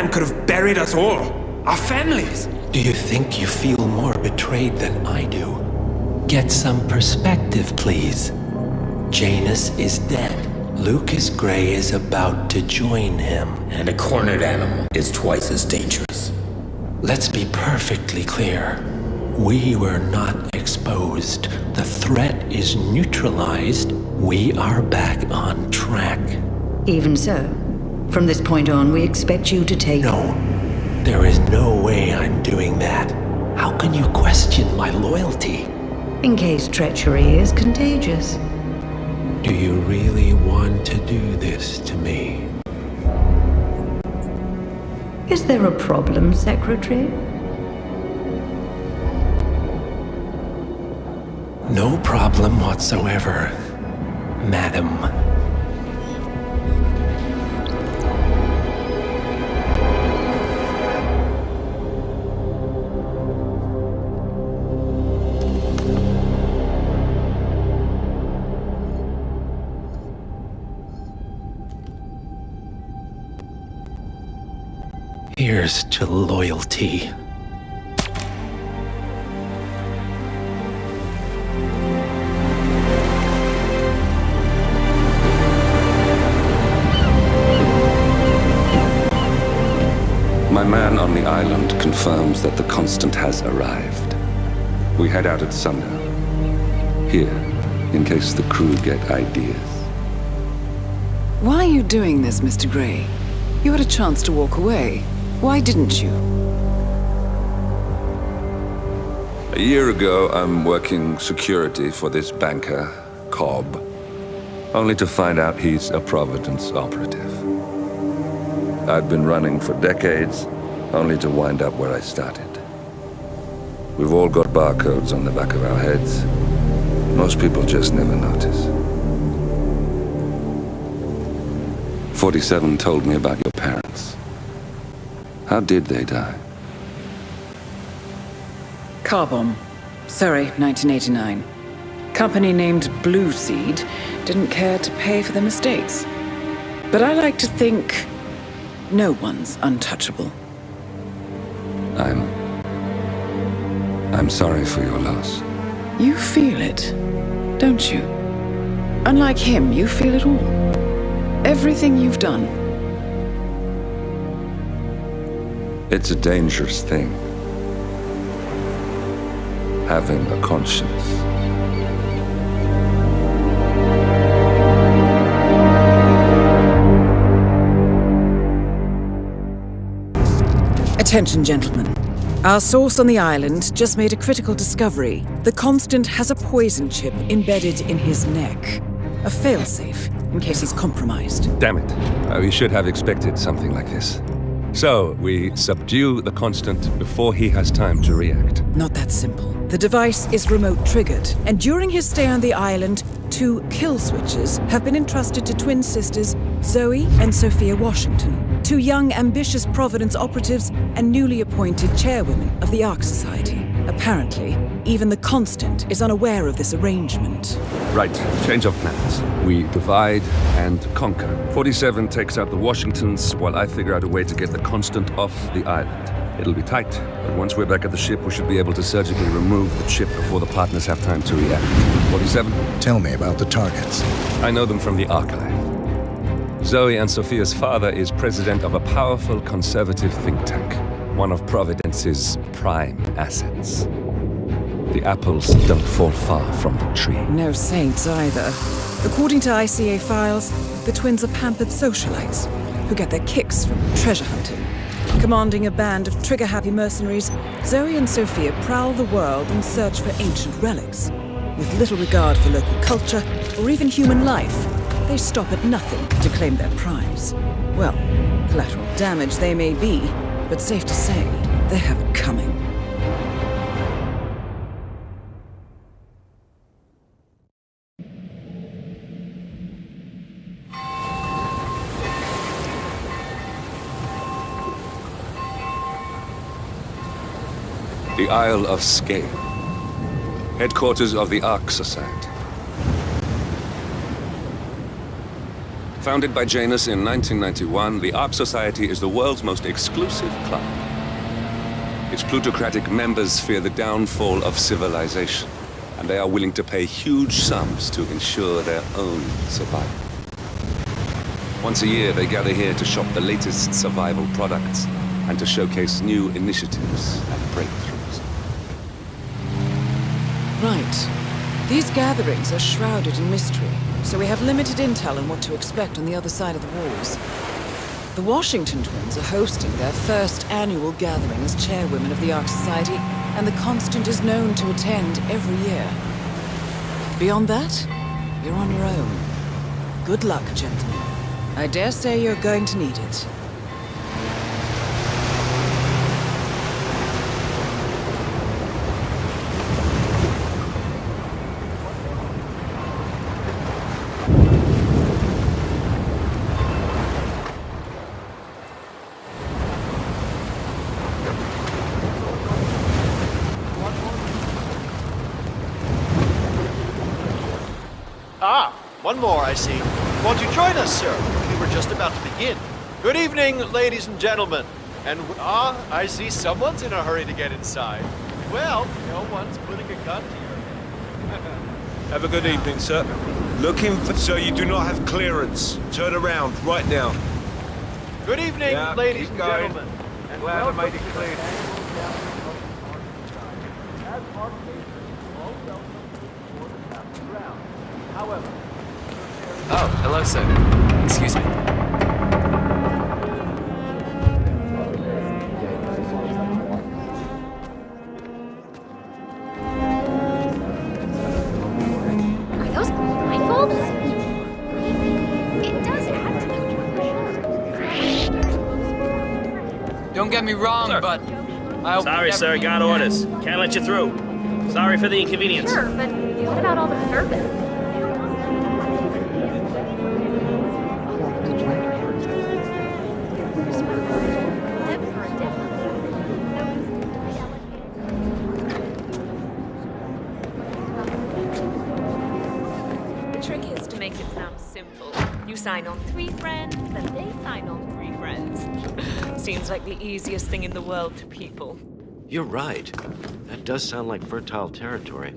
man could have buried us all. Our families. Do you think you feel more betrayed than I do? Get some perspective, please. Janus is dead. Lucas Gray is about to join him. And a cornered animal is twice as dangerous. Let's be perfectly clear. We were not exposed. The threat is neutralized. We are back on track. Even so, from this point on, we expect you to take... No, there is no way I'm doing that. How can you question my loyalty? In case treachery is contagious. Do you really want to do this to me? Is there a problem, Secretary? No problem whatsoever, Madam. Here's to loyalty. My man on the island confirms that the Constant has arrived. We head out at sundown. Here, in case the crew get ideas. Why are you doing this, Mr. Gray? You had a chance to walk away. Why didn't you? A year ago, I'm working security for this banker, Cobb, only to find out he's a Providence operative. I'd been running for decades, only to wind up where I started. We've all got barcodes on the back of our heads. Most people just never notice. 47 told me about your parents. How did they die? Car bomb. Surrey, 1989. Company named Blue Seed didn't care to pay for their mistakes. But I like to think no one's untouchable. I'm sorry for your loss. You feel it, don't you? Unlike him, you feel it all. Everything you've done. It's a dangerous thing. Having a conscience. Attention, gentlemen. Our source on the island just made a critical discovery. The Constant has a poison chip embedded in his neck. A failsafe, in case he's compromised. Damn it. We should have expected something like this. So, we subdue the Constant before he has time to react. Not that simple. The device is remote triggered, and during his stay on the island, 2 kill switches have been entrusted to twin sisters Zoe and Sophia Washington, 2 young, ambitious Providence operatives and newly appointed chairwomen of the Ark Society. Apparently, even the Constant is unaware of this arrangement. Right, change of plans. We divide and conquer. 47 takes out the Washingtons, while I figure out a way to get the Constant off the island. It'll be tight, but once we're back at the ship, we should be able to surgically remove the chip before the partners have time to react. 47? Tell me about the targets. I know them from the archive. Zoe and Sophia's father is president of a powerful conservative think tank, one of Providence's prime assets. The apples don't fall far from the tree. No saints either. According to ICA files, the twins are pampered socialites who get their kicks from treasure hunting. Commanding a band of trigger-happy mercenaries, Zoe and Sophia prowl the world in search for ancient relics. With little regard for local culture or even human life, they stop at nothing to claim their prize. Well, collateral damage they may be, but safe to say, they have it coming. The Isle of Sgail, headquarters of the Ark Society. Founded by Janus in 1991, the Ark Society is the world's most exclusive club. Its plutocratic members fear the downfall of civilization, and they are willing to pay huge sums to ensure their own survival. Once a year, they gather here to shop the latest survival products and to showcase new initiatives and breakthroughs. Right. These gatherings are shrouded in mystery, so we have limited intel on what to expect on the other side of the walls. The Washington twins are hosting their first annual gathering as chairwomen of the Ark Society, and the Constant is known to attend every year. Beyond that, you're on your own. Good luck, gentlemen. I dare say you're going to need it. One more, I see. Won't you join us, sir? We were just about to begin. Good evening, ladies and gentlemen. And I see someone's in a hurry to get inside. Well, no one's putting a gun to your head. Have a good evening, sir. Looking for... So you do not have clearance. Turn around, right now. Good evening, ladies and gentlemen. And glad I made it clear. However... Oh, hello, sir. Excuse me. Are those blindfolds? It does add to the... Don't get me wrong, Sir. but I hope Sorry, sir, got orders. Can't let you through. Sorry for the inconvenience. Sure, but what about all the servants? You sign on 3 friends, then they sign on 3 friends. Seems like the easiest thing in the world to people. You're right. That does sound like fertile territory.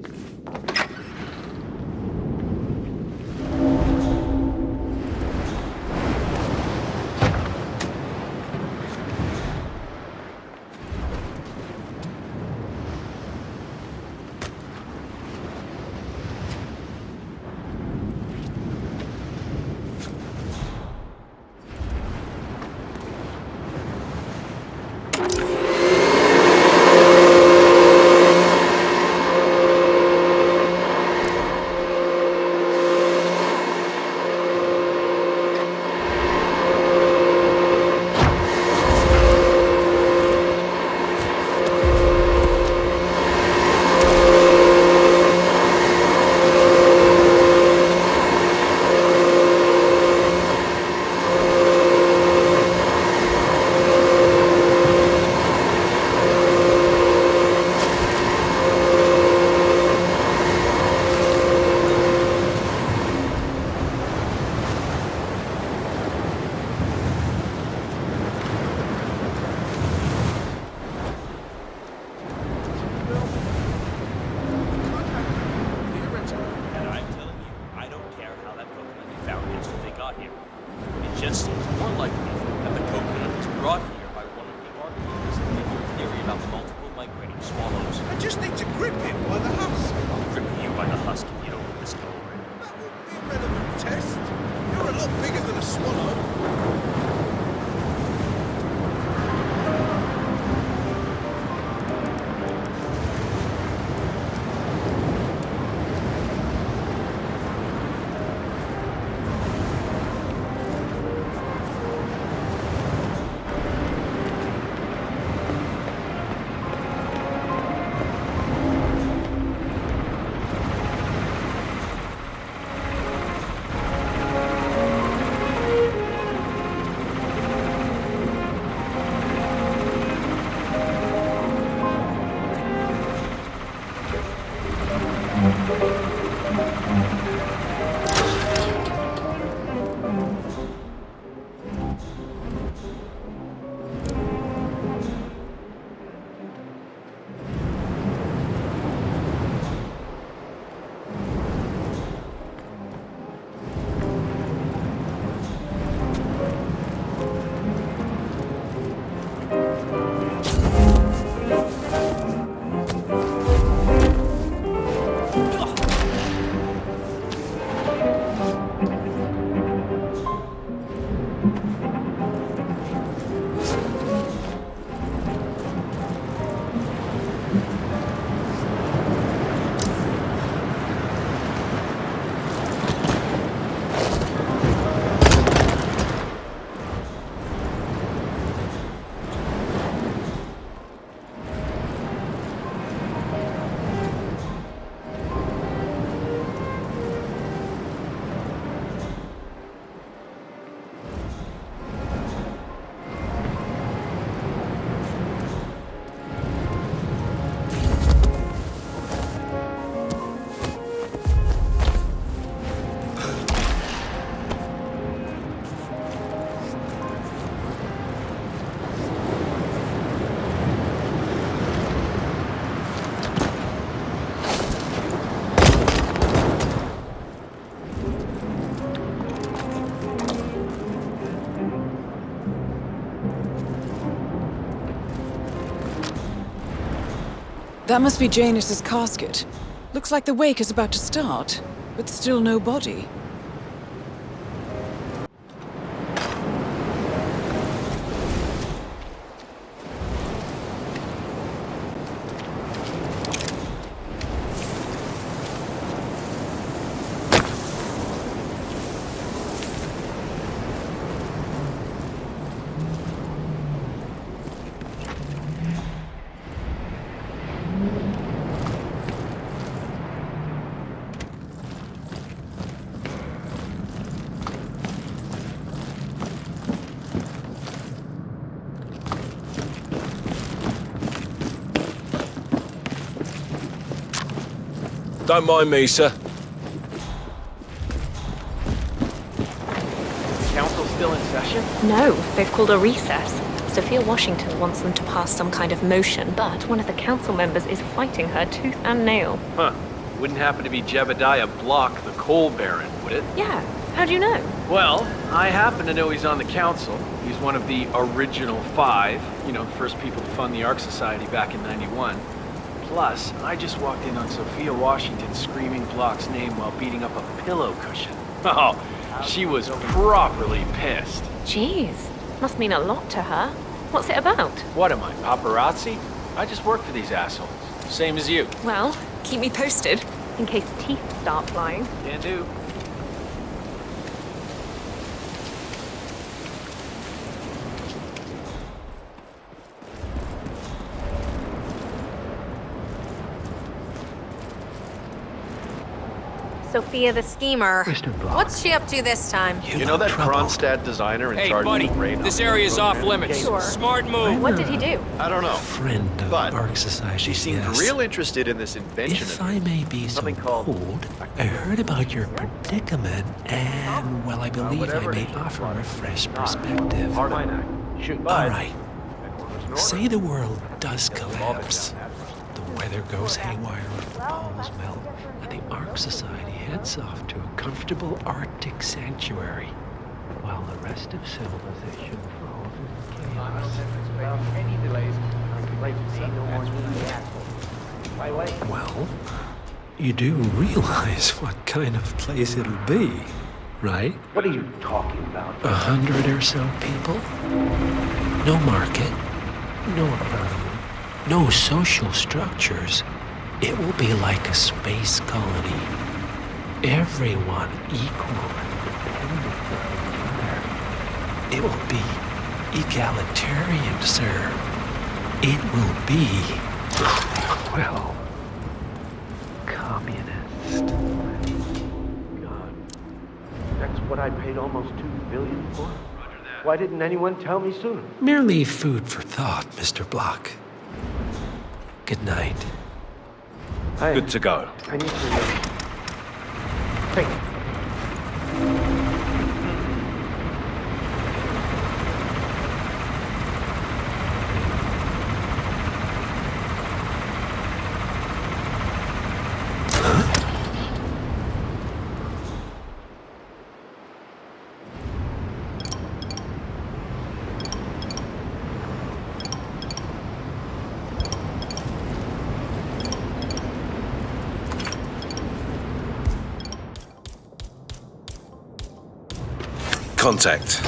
That must be Janus's casket. Looks like the wake is about to start, but still no body. Don't mind me, sir. Council still in session? No, they've called a recess. Sophia Washington wants them to pass some kind of motion, but one of the council members is fighting her tooth and nail. Huh. Wouldn't happen to be Jebediah Block, the coal baron, would it? Yeah, how do you know? Well, I happen to know he's on the council. He's one of the original 5, you know, the first people to fund the Ark Society back in '91. Plus, I just walked in on Sophia Washington screaming Block's name while beating up a pillow cushion. Oh, she was properly pissed. Jeez, must mean a lot to her. What's it about? What am I, paparazzi? I just work for these assholes. Same as you. Well, keep me posted, in case teeth start flying. Can do. Sophia the schemer. What's she up to this time? You know that Kronstadt designer in charge of the raid? This area's off limits. Sure. Smart move. What did he do? I don't know. Friend of But Ark Society. she seemed real interested in this invention. If I may be so bold, I heard about your predicament, and, well, I believe I may offer a fresh perspective. All right. Say the world does collapse. The weather goes haywire, the poles melt, and the Ark Society heads off to a comfortable Arctic sanctuary, while the rest of civilization falls into chaos. Well, you do realize what kind of place it'll be, right? What are you talking about? 100 or so people? No market, no economy, no social structures. It will be like a space colony. Everyone equal and dependent on each other. It will be egalitarian, sir. It will be, well, communist. God. That's what I paid almost $2 billion for? Why didn't anyone tell me sooner? Merely food for thought, Mr. Block. Good night. Good to go. I need to... Hey. Contact.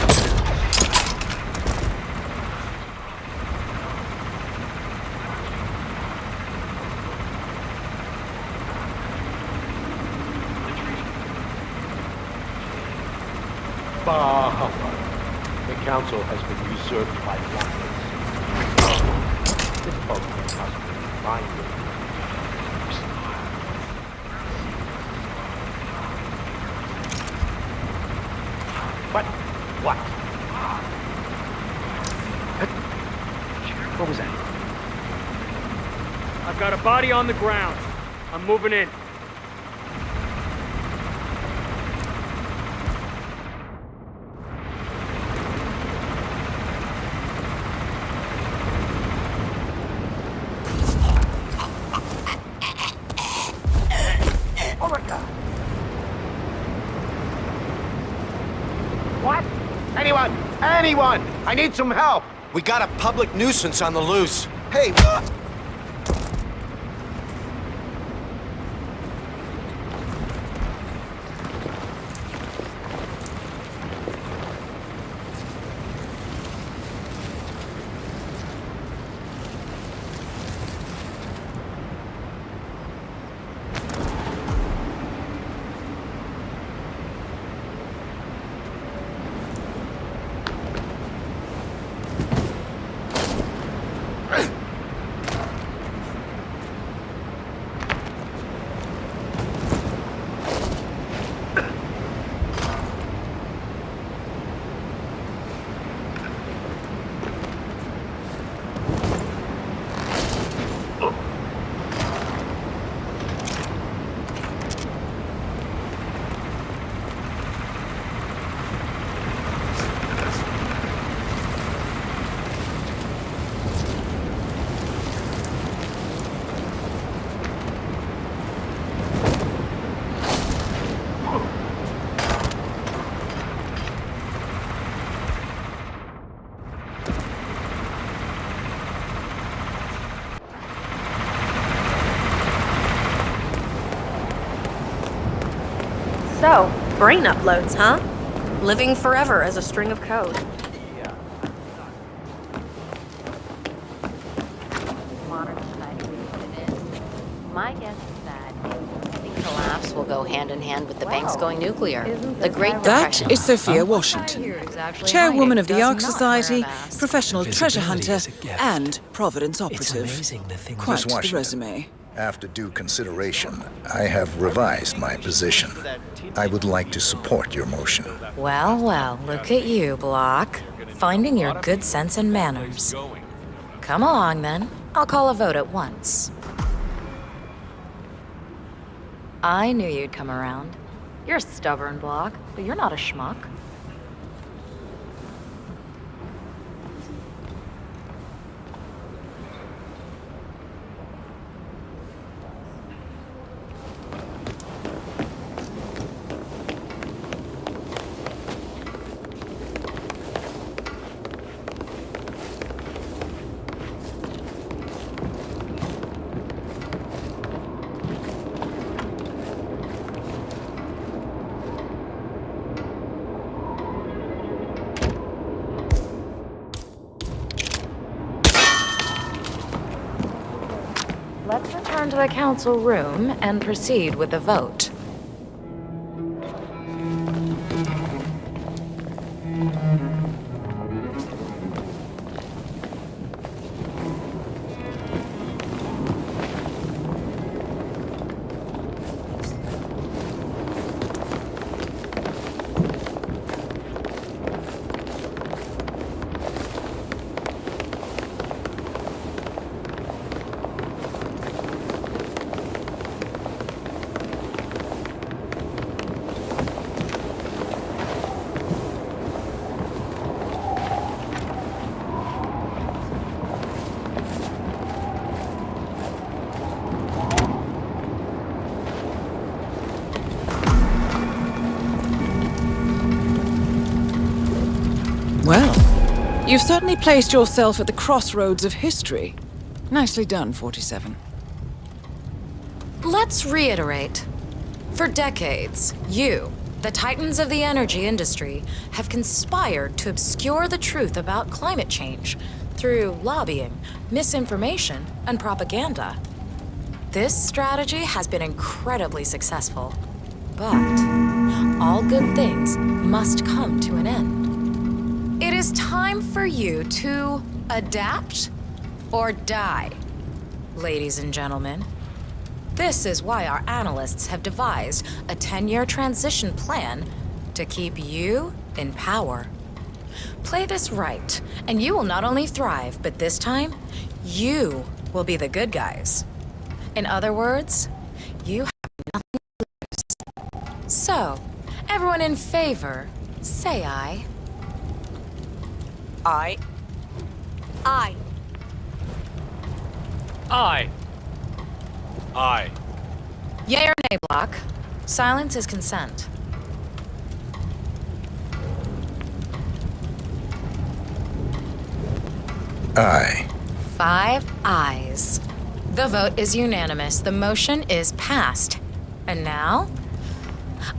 Bah. The council has been usurped by blackness. This boat must be binding. What? What was that? I've got a body on the ground. I'm moving in. Oh my God. What? Anyone! I need some help! We got a public nuisance on the loose. Hey, So, brain uploads, huh? Living forever as a string of code. Modern society is what it is. My guess is that the collapse will go hand in hand with the banks going nuclear. The Great Depression. That is Sophia Washington, chairwoman of the Ark Society, professional treasure hunter, and Providence operative. Quite the resume. After due consideration, I have revised my position. I would like to support your motion. Well, well, look at you, Block. Finding your good sense and manners. Come along, then. I'll call a vote at once. I knew you'd come around. You're a stubborn, Block, but you're not a schmuck. Let's return to the council room and proceed with the vote. Well, you've certainly placed yourself at the crossroads of history. Nicely done, 47. Let's reiterate. For decades, you, the titans of the energy industry, have conspired to obscure the truth about climate change through lobbying, misinformation, and propaganda. This strategy has been incredibly successful. But all good things must come to an end. It is time for you to adapt or die, ladies and gentlemen. This is why our analysts have devised a 10-year transition plan to keep you in power. Play this right, and you will not only thrive, but this time, you will be the good guys. In other words, you have nothing to lose. So, everyone in favor, say aye. Aye. Aye. Aye. Aye. Yay or nay, Block? Silence is consent. Aye. 5 ayes. The vote is unanimous. The motion is passed. And now,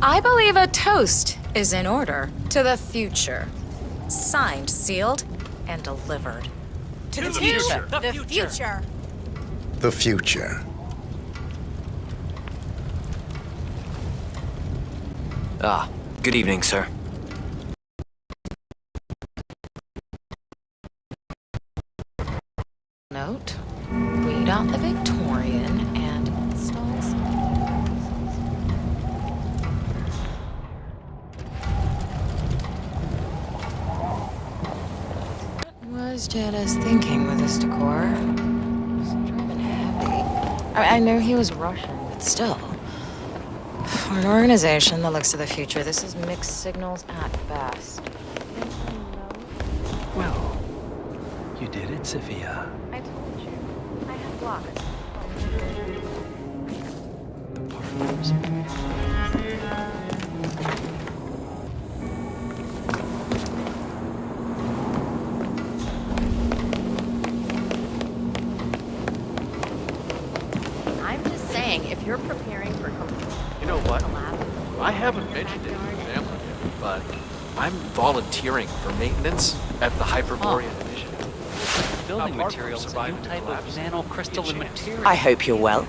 I believe a toast is in order to the future. Signed, sealed, and delivered. To the future. The future. The future. Ah, good evening, sir. Note, weed out the Victorian and install some... What was Janice thinking with this decor? It's driving heavy. I know he was Russian, but still. For an organization that looks to the future, this is mixed signals at best. Well, you did it, Sophia. I told you. I had blocks. The partners. I'm just saying, if you're preparing for You know what? collapse, I haven't mentioned it to the family yet, but I'm volunteering for maintenance at the Hyperborean Initiative. Building material is a new type of nanocrystalline material. I hope you're well.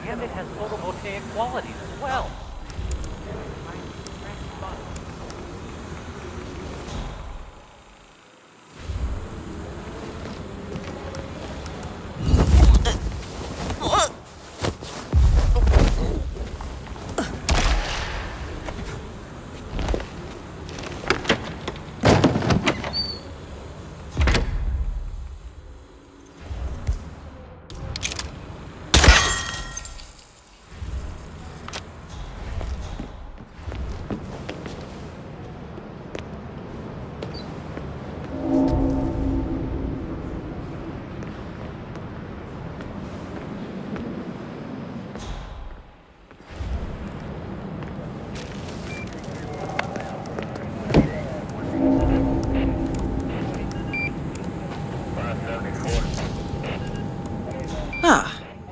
And it has photovoltaic qualities as well.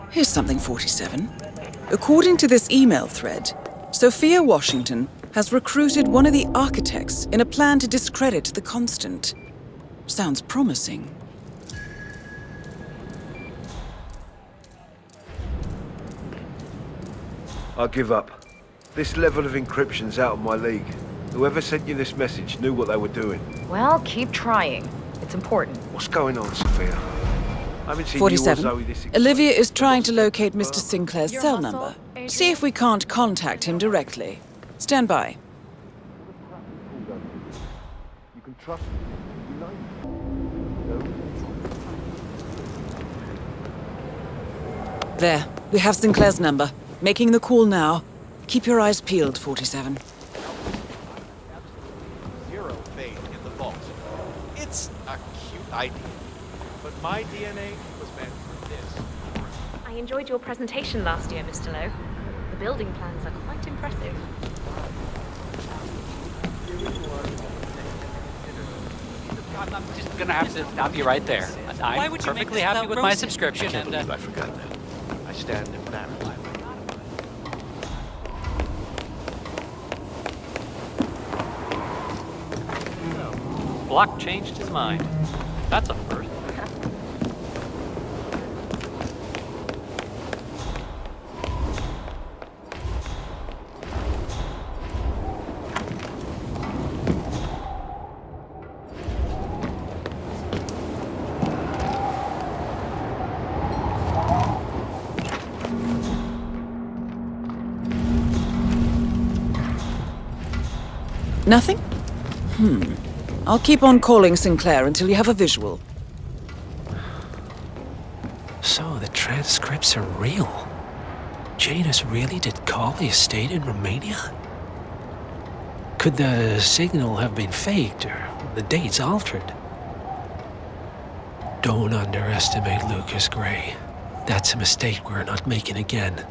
Here's something, 47. According to this email thread, Sophia Washington has recruited one of the architects in a plan to discredit the Constant. Sounds promising. I give up. This level of encryption's out of my league. Whoever sent you this message knew what they were doing. Well, keep trying. It's important. What's going on, Sophia? I haven't seen 47. you or Zoe this Olivia is trying to locate Mr. Sinclair's cell number. See if we can't contact him directly. Stand by. You can trust There, we have Sinclair's number. Making the call now. Keep your eyes peeled, 47. Zero faith in the vault. It's a cute idea, but my DNA was meant for this. I enjoyed your presentation last year, Mr. Lowe. The building plans are quite impressive. I'm just gonna have to stop you right there. I'm perfectly happy with my subscription. I can't believe I forgot that. I stand embarrassed. Block changed his mind. That's a first. Nothing? I'll keep on calling Sinclair until you have a visual. So the transcripts are real. Janus really did call the estate in Romania? Could the signal have been faked or the dates altered? Don't underestimate Lucas Gray. That's a mistake we're not making again.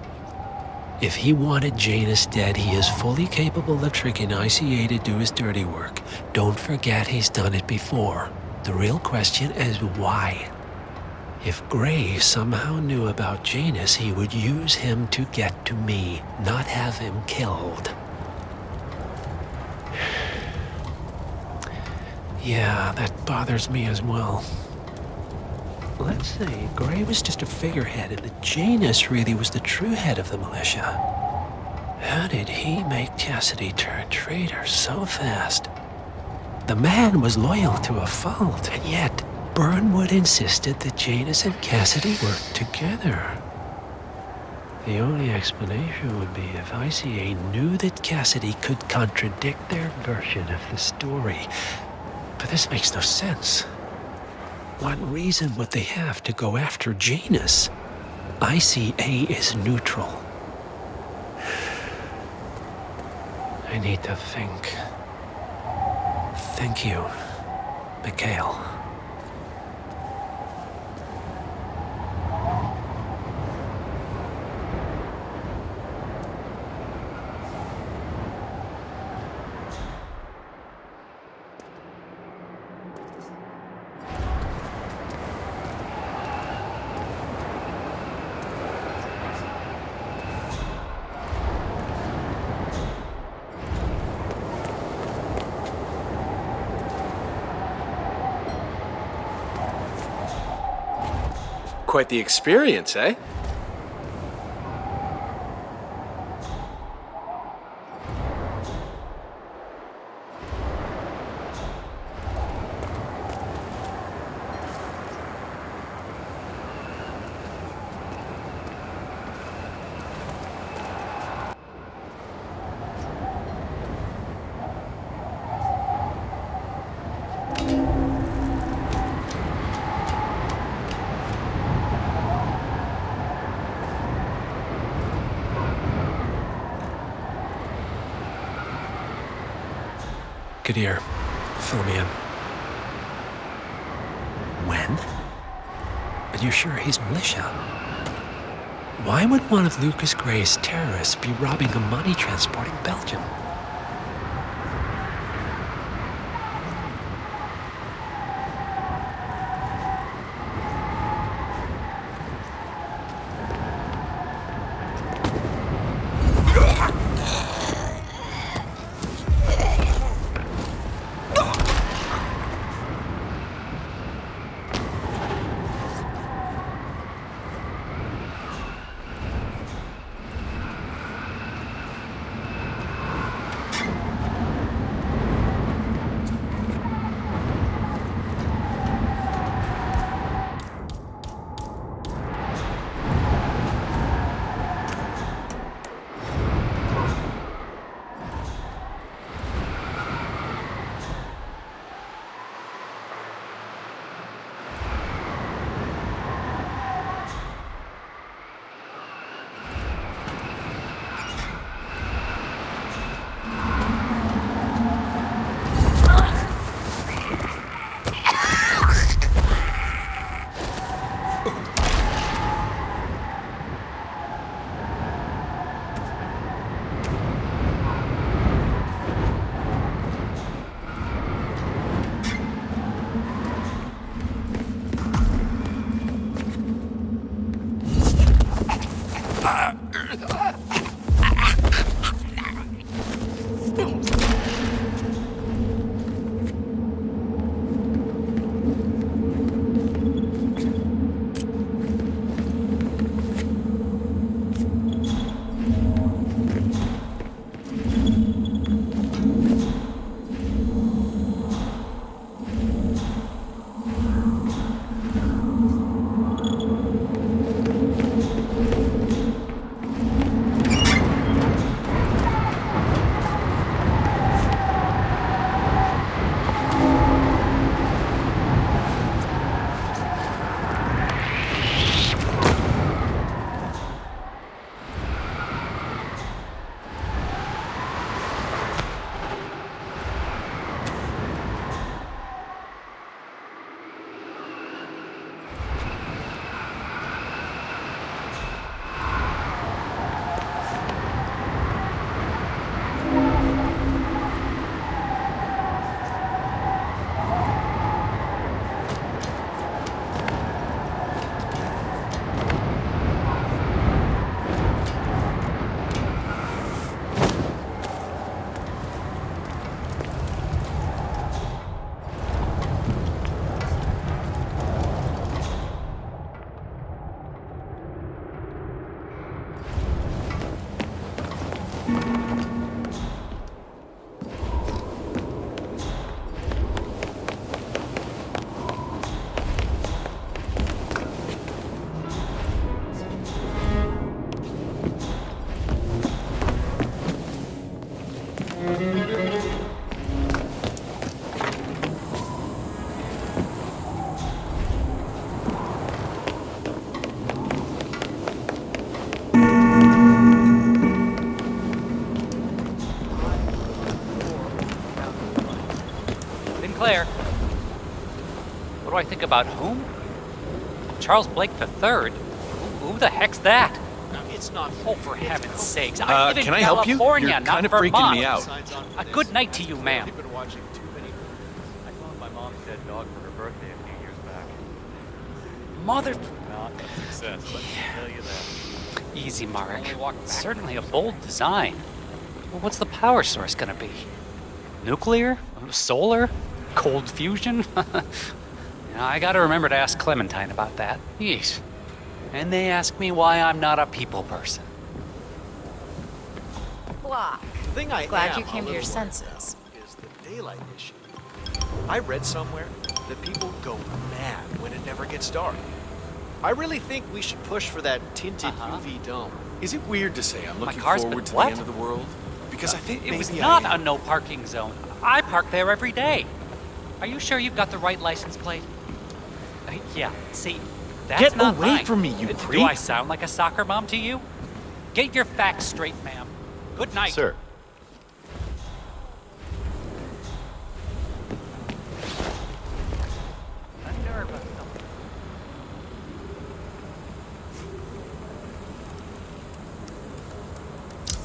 If he wanted Janus dead, he is fully capable of tricking ICA to do his dirty work. Don't forget he's done it before. The real question is why? If Gray somehow knew about Janus, he would use him to get to me, not have him killed. Yeah, that bothers me as well. Let's say Gray was just a figurehead and that Janus really was the true head of the militia. How did he make Cassidy turn traitor so fast? The man was loyal to a fault, and yet Burnwood insisted that Janus and Cassidy worked together. The only explanation would be if ICA knew that Cassidy could contradict their version of the story. But this makes no sense. What reason would they have to go after Janus? ICA is neutral. I need to think. Thank you, Sgail. Quite the experience, eh? Good ear. Fill me in. When? Are you sure he's militia? Why would one of Lucas Gray's terrorists be robbing a money transporting Belgian? Sinclair. What do I think about whom? Charles Blake III? Who the heck's that? It's not. Oh, for heaven's sakes! I live in Can I help you? California, You're not kind of Vermont. freaking me out. A good night to you, ma'am. Been watching too many. I found my mom's dead dog for her birthday a few years back. Mother. Not a success, let me tell you that. Easy, Marek. Certainly a bold design. Well, what's the power source gonna be? Nuclear? Solar? Cold fusion? I gotta remember to ask Clementine about that. Yeesh. And they ask me why I'm not a people person. Block. The thing I Glad am you came a to your little worried senses. about is the daylight issue. I read somewhere that people go mad when it never gets dark. I really think we should push for that tinted UV dome. Is it weird to say I'm looking car's forward been to what? the end of the world? Because I think It was maybe not I a no parking zone. I park there every day. Are you sure you've got the right license plate? Yeah, see, that's Get not away mine. from me, you Do creep. I sound like a soccer mom to you? Get your facts straight, ma'am. Good night. Sir.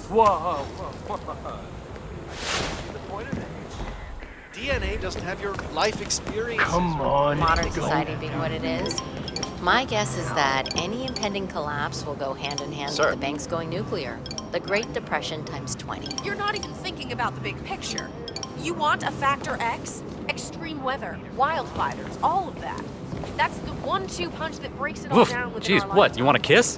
Whoa. The point of it. DNA doesn't have your life experience. Come on. Modern society being what it is, my guess is that any impending collapse will go hand in hand Sir. with the banks going nuclear. The Great Depression times 20. You're not even thinking about the big picture. You want a factor X? Extreme weather, wildfires, all of that. That's the 1-2 punch that breaks it all Woof. down within Jeez, our what? You want a kiss?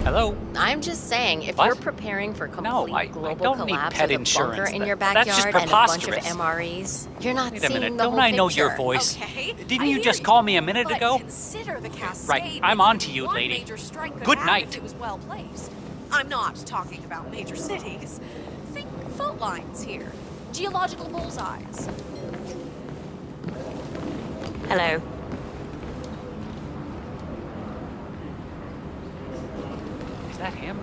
Hello? I'm just saying, if What? you're preparing for complete I global don't need collapse pet with a bunker insurance. in your That's just backyard and a bunch of preposterous. MREs, you're not Wait a seeing minute, the don't whole I know picture. your voice? Okay, Didn't I you hear just you. call me a minute But ago? consider the cascade. Right, I'm on to you, One lady. major strike could Good happen night. if it was well placed. I'm not talking about major cities. Think fault lines here. Geological bullseyes. Hello. Is that him?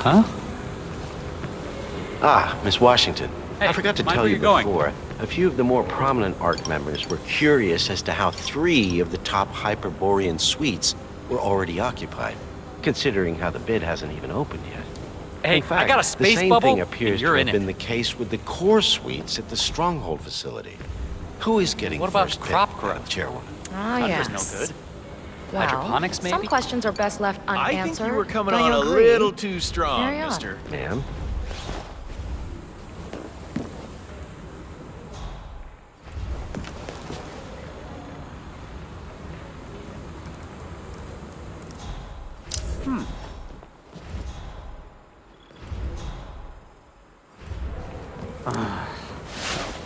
Huh? Ah, Miss Washington. Hey, I forgot to mind tell where you you're going. before. A few of the more prominent Ark members were curious as to how 3 of the top Hyperborean suites were already occupied, considering how the bid hasn't even opened yet. Hey, in fact, I got a space the same bubble, thing appears and you're to in have it. been the case with the core suites at the Stronghold facility. Who is getting What about first pick, crop Madam growth? Chairwoman? Ah, Thunder's yes. no good. Well, Hydroponics, maybe? some questions are best left I unanswered. think you were coming Don't on you a agree? little too strong, Carry on. mister. Ma'am?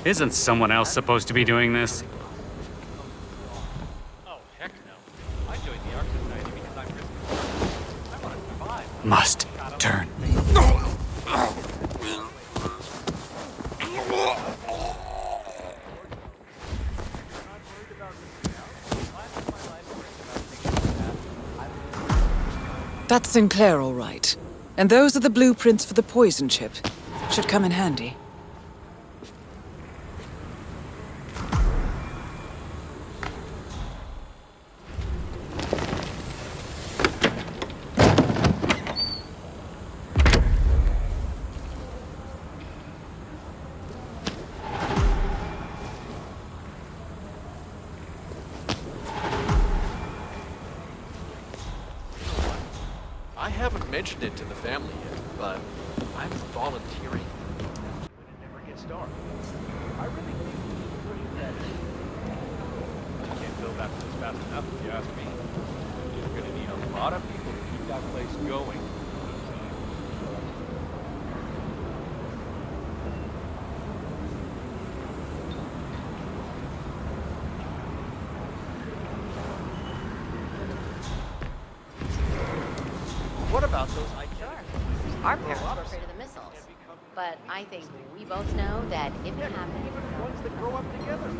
Isn't someone else supposed to be doing this? Oh, heck no. I joined the Ark Society because I'm risking. I want to survive. Must turn. That's Sinclair, all right. And those are the blueprints for the poison chip. Should come in handy. I haven't mentioned it to the family yet, but I'm volunteering when it never gets dark. I really think we should push that. I can't build that place fast enough if you ask me. You're gonna need a lot of people to keep that place going. What about those Our parents were afraid of the missiles. But I think we both know that if it happened, ones that grow up together?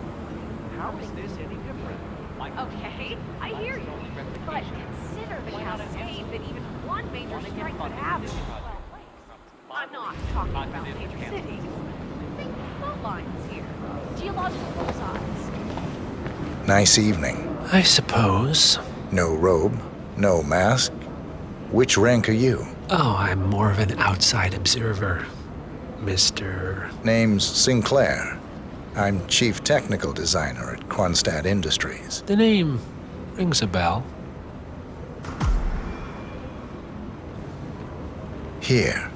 How is this any different? Okay, I hear you. But consider the cascade that even one major strike could have in this place. I'm not talking about major cities. Think fault lines here. Geological bullseyes. Nice evening. I suppose. No robe, no mask. Which rank are you? Oh, I'm more of an outside observer, Mr. Name's Sinclair. I'm Chief Technical Designer at Quonset Industries. The name rings a bell. Here.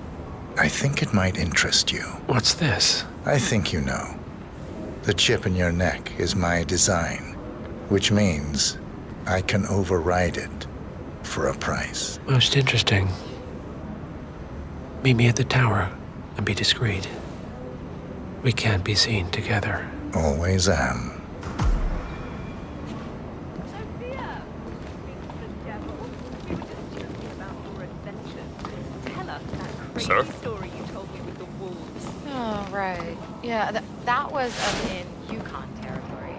I think it might interest you. What's this? I think you know. The chip in your neck is my design, which means I can override it for a price. Most interesting. Meet me at the tower and be discreet. We can't be seen together. Always am. Sophia! The devil. We were just joking about your adventure. Tell us that crazy story you told me with the wolves. Oh, right. Yeah, that was up in Yukon territory.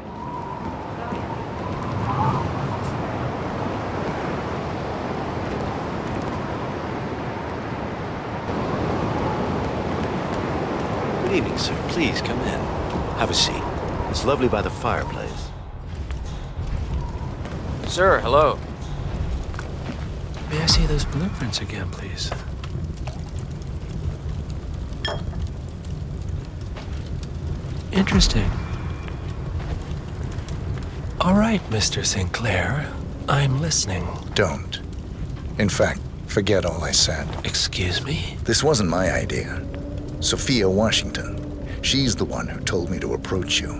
Good evening, sir. Please come in. Have a seat. It's lovely by the fireplace. Sir, hello. May I see those blueprints again, please? Interesting. All right, Mr. Sinclair. I'm listening. Don't. In fact, forget all I said. Excuse me? This wasn't my idea. Sophia Washington. She's the one who told me to approach you.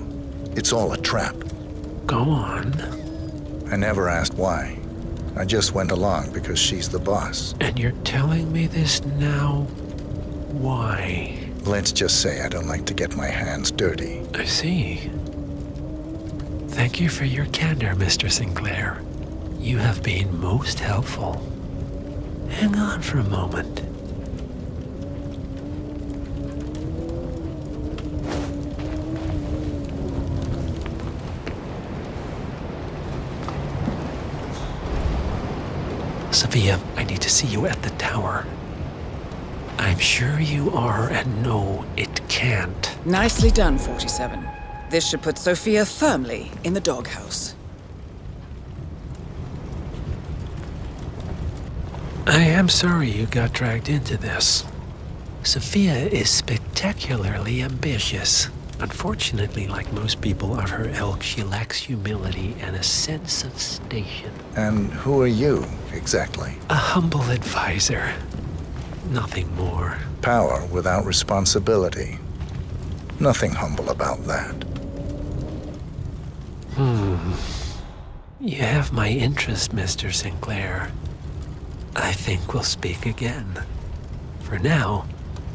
It's all a trap. Go on. I never asked why. I just went along because she's the boss. And you're telling me this now? Why? Let's just say I don't like to get my hands dirty. I see. Thank you for your candor, Mr. Sinclair. You have been most helpful. Hang on for a moment. Sophia, I need to see you at the tower. I'm sure you are, and no, it can't. Nicely done, 47. This should put Sophia firmly in the doghouse. I am sorry you got dragged into this. Sophia is spectacularly ambitious. Unfortunately, like most people of her ilk, she lacks humility and a sense of station. And who are you, exactly? A humble advisor. Nothing more. Power without responsibility. Nothing humble about that. You have my interest, Mr. Sinclair. I think we'll speak again. For now,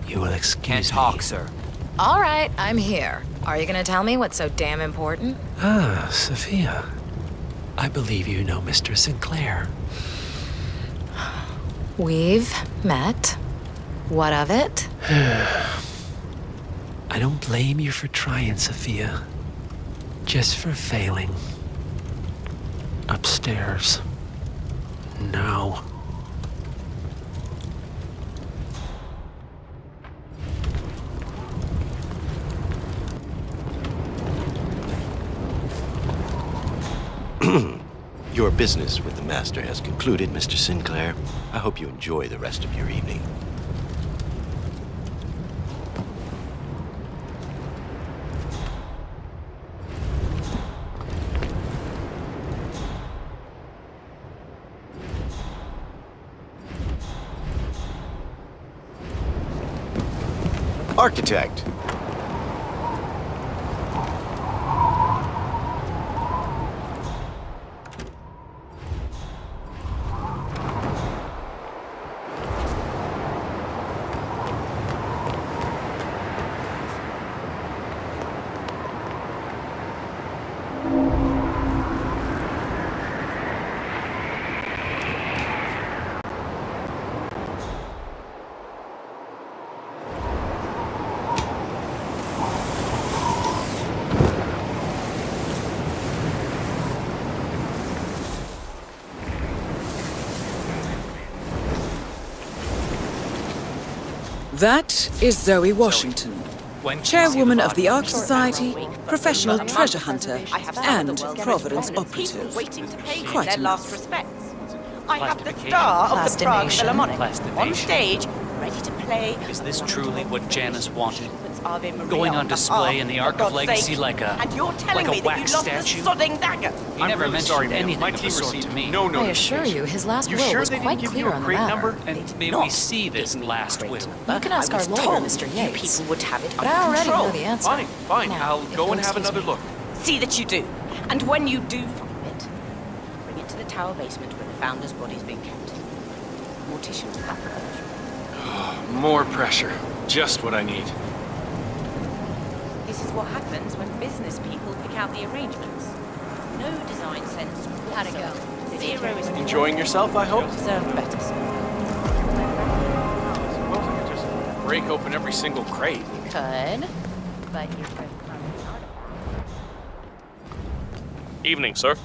you will excuse me. Can't talk, sir. All right, I'm here. Are you gonna tell me what's so damn important? Ah, Sophia. I believe you know Mr. Sinclair. We've met. What of it? I don't blame you for trying, Sophia. Just for failing. Upstairs. Now. Your business with the Master has concluded, Mr. Sinclair. I hope you enjoy the rest of your evening. Architect! That is Zoe Washington, When chairwoman of the Ark Society, professional treasure hunter, and Providence operative. Quite their last enough. respects. I have the star of the Prague Philharmonic on Plastination. stage, ready to play. Is this truly what Janice wanted? Ave Maria Going on display in the Ark of Legacy like a And you're telling me that wax you lost statue? the sodding dagger. He I'm never really mentioned sorry, ma'am. anything My of the team sort received to me. no I assure you, his last You will sure was they quite didn't give you clear a on the crate matter. number? And may we see this last will? You can ask I our was lawyer, told Mr. you Yates. people would have it But under I already control. know the answer. Fine, fine. Now, I'll if go you'll and have excuse another me. look. See that you do. And when you do find it, bring it to the tower basement where the founder's body's been kept. Mortician will have it. More pressure. Just what I need. This is what happens when business people pick out the arrangements. No design sense. How'd it go? Zero is Enjoying yourself, I hope? deserve better, sir. Suppose I could just break open every single crate. Could, but you're Evening, sir.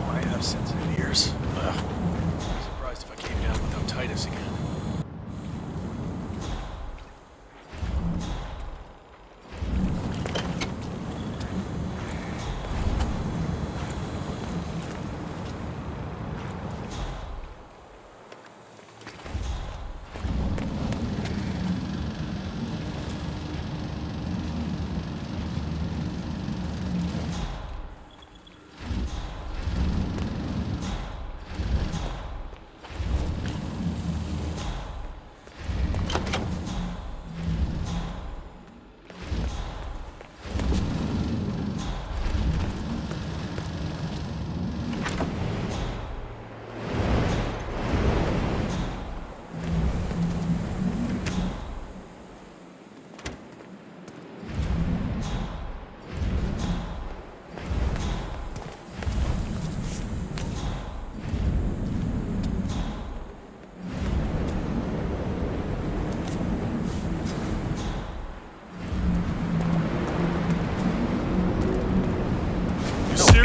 I have sensitive ears. Ugh. I'm surprised if I came down with otitis again.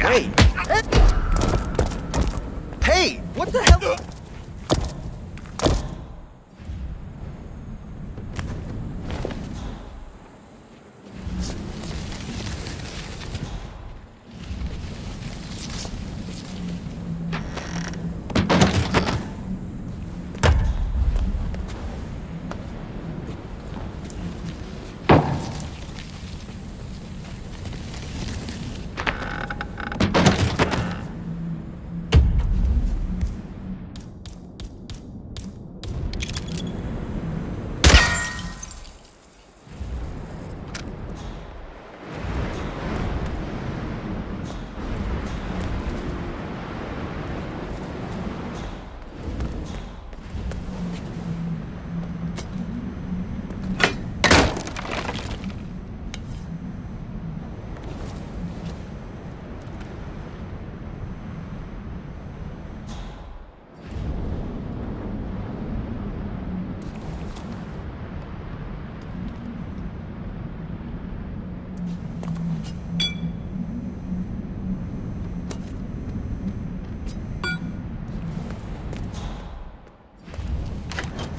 Hey! Hey! What the hell?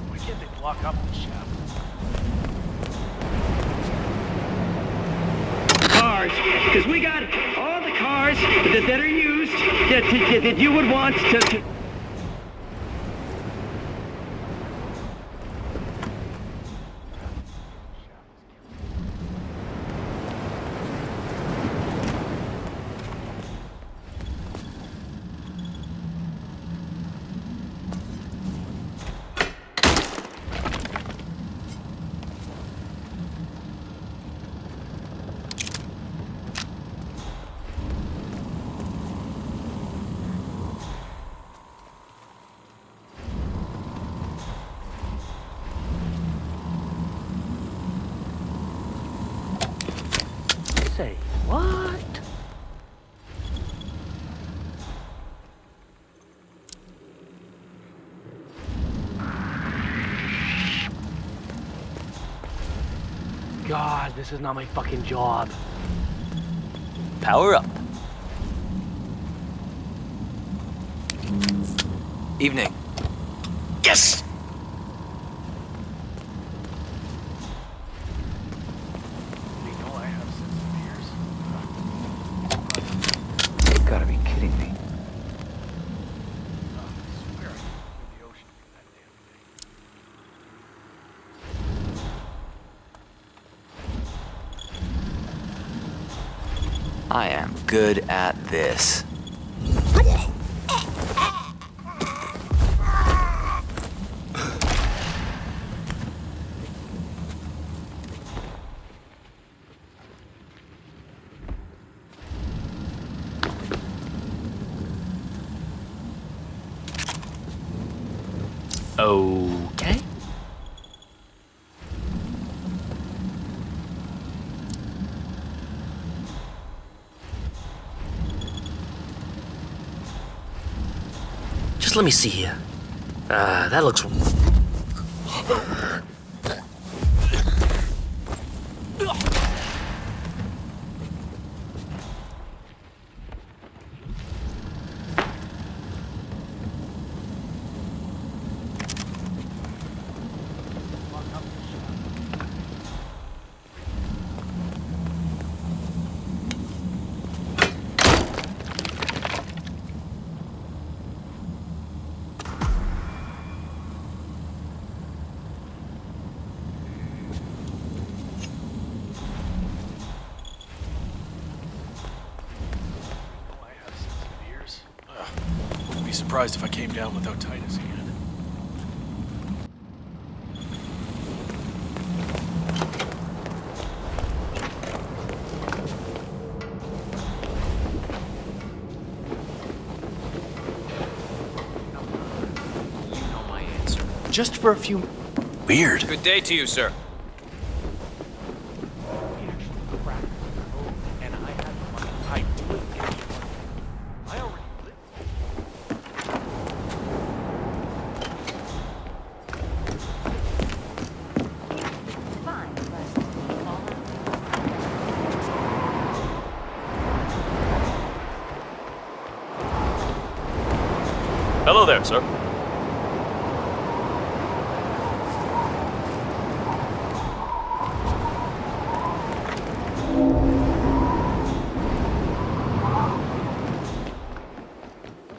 Why can't they block up the shaft? Cars, because we got all the cars that are used that you would want to... Say what? God, this is not my fucking job. Power up. Evening. Yes! You gotta be kidding me. I am good at this. Okay. Just let me see here. That looks... Wouldn't be surprised if I came down without Titus again. You know my answer. Just for a few... Weird. Good day to you, sir. Hello there, sir.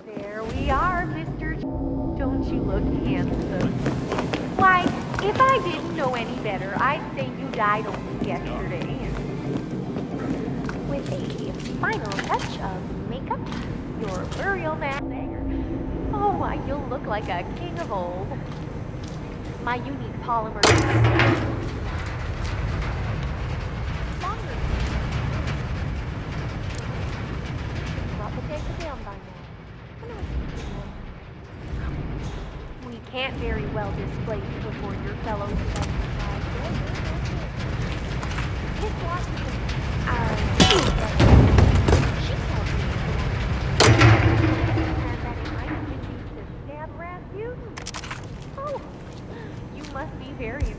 There we are, Mr. Don't you look handsome? Why, if I didn't know any better, I'd say you died only yesterday. With a final touch of makeup, your burial mat there. Oh, why, you'll look like a king of old. My unique polymer. We can't very well display you before your fellows exercise. His watch she tells me that it might have been used to stab Rasputin. Oh, you must be very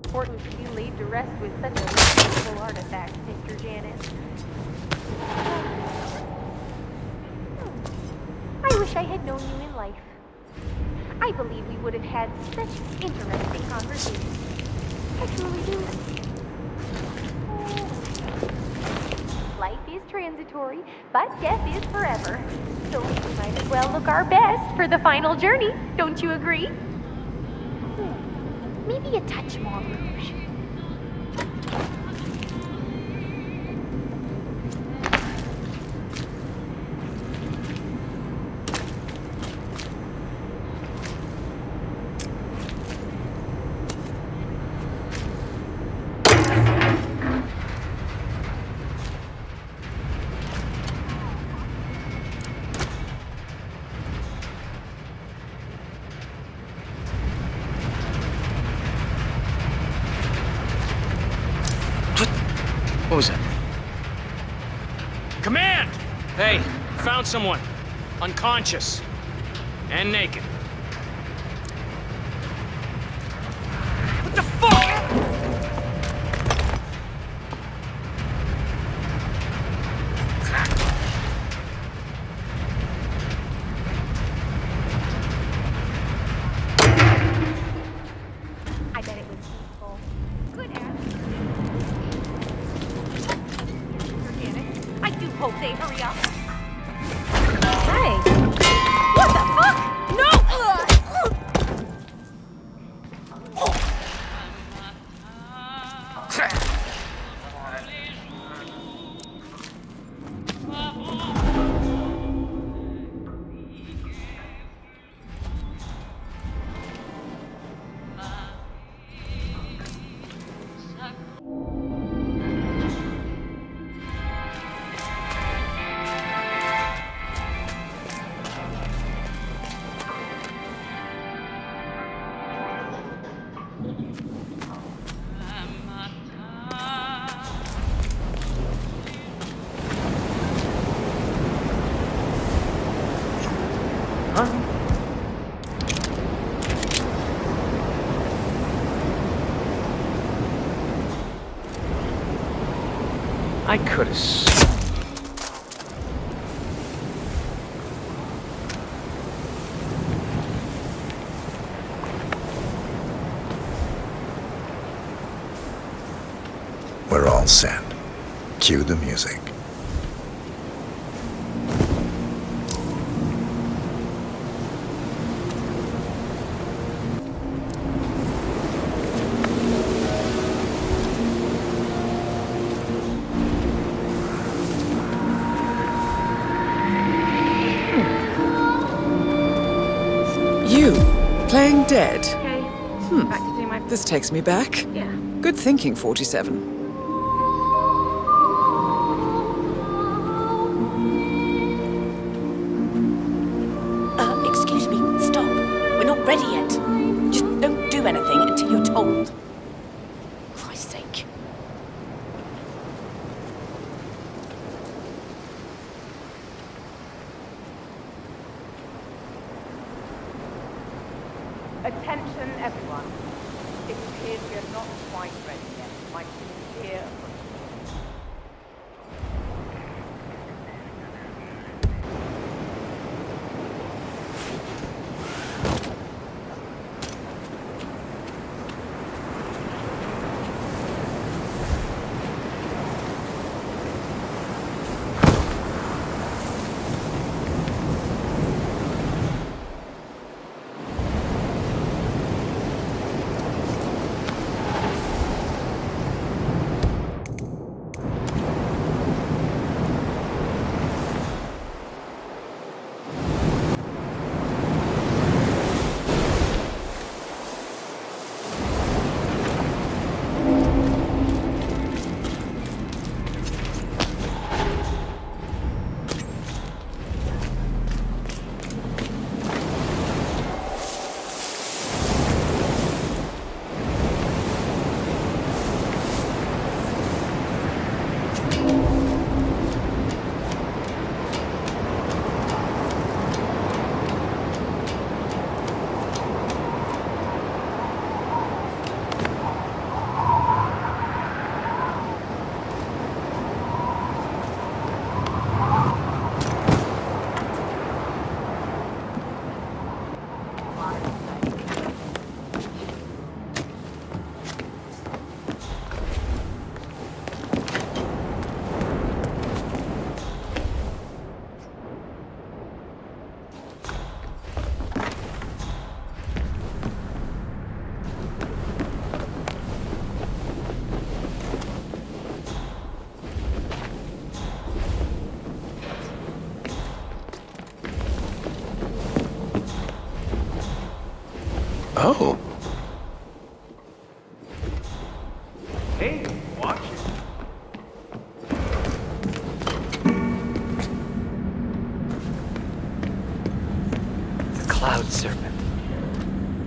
important to be laid to rest with such a valuable artifact, Mr. Janus. I wish I had known you in life. I believe we would have had such interesting conversations. I truly do. Life is transitory, but death is forever. So we might as well look our best for the final journey. Don't you agree? Maybe a touch more rouge. What was that? Command! Hey, found someone. Unconscious. And naked. What the fuck?! I bet it was peaceful. Good attitude. Forget it. I do hope they hurry up. Hey! What the fuck? No! I could have. We're all set. Cue the music. You, playing dead? Okay. Back to do my... This takes me back. Yeah. Good thinking, 47. Excuse me, stop. We're not ready yet. Just don't do anything until you're told. For Christ's sake. Attention, everyone. It appears we are not quite ready yet. My sincere apologies. Oh. Hey, watch it. The Cloud Serpent.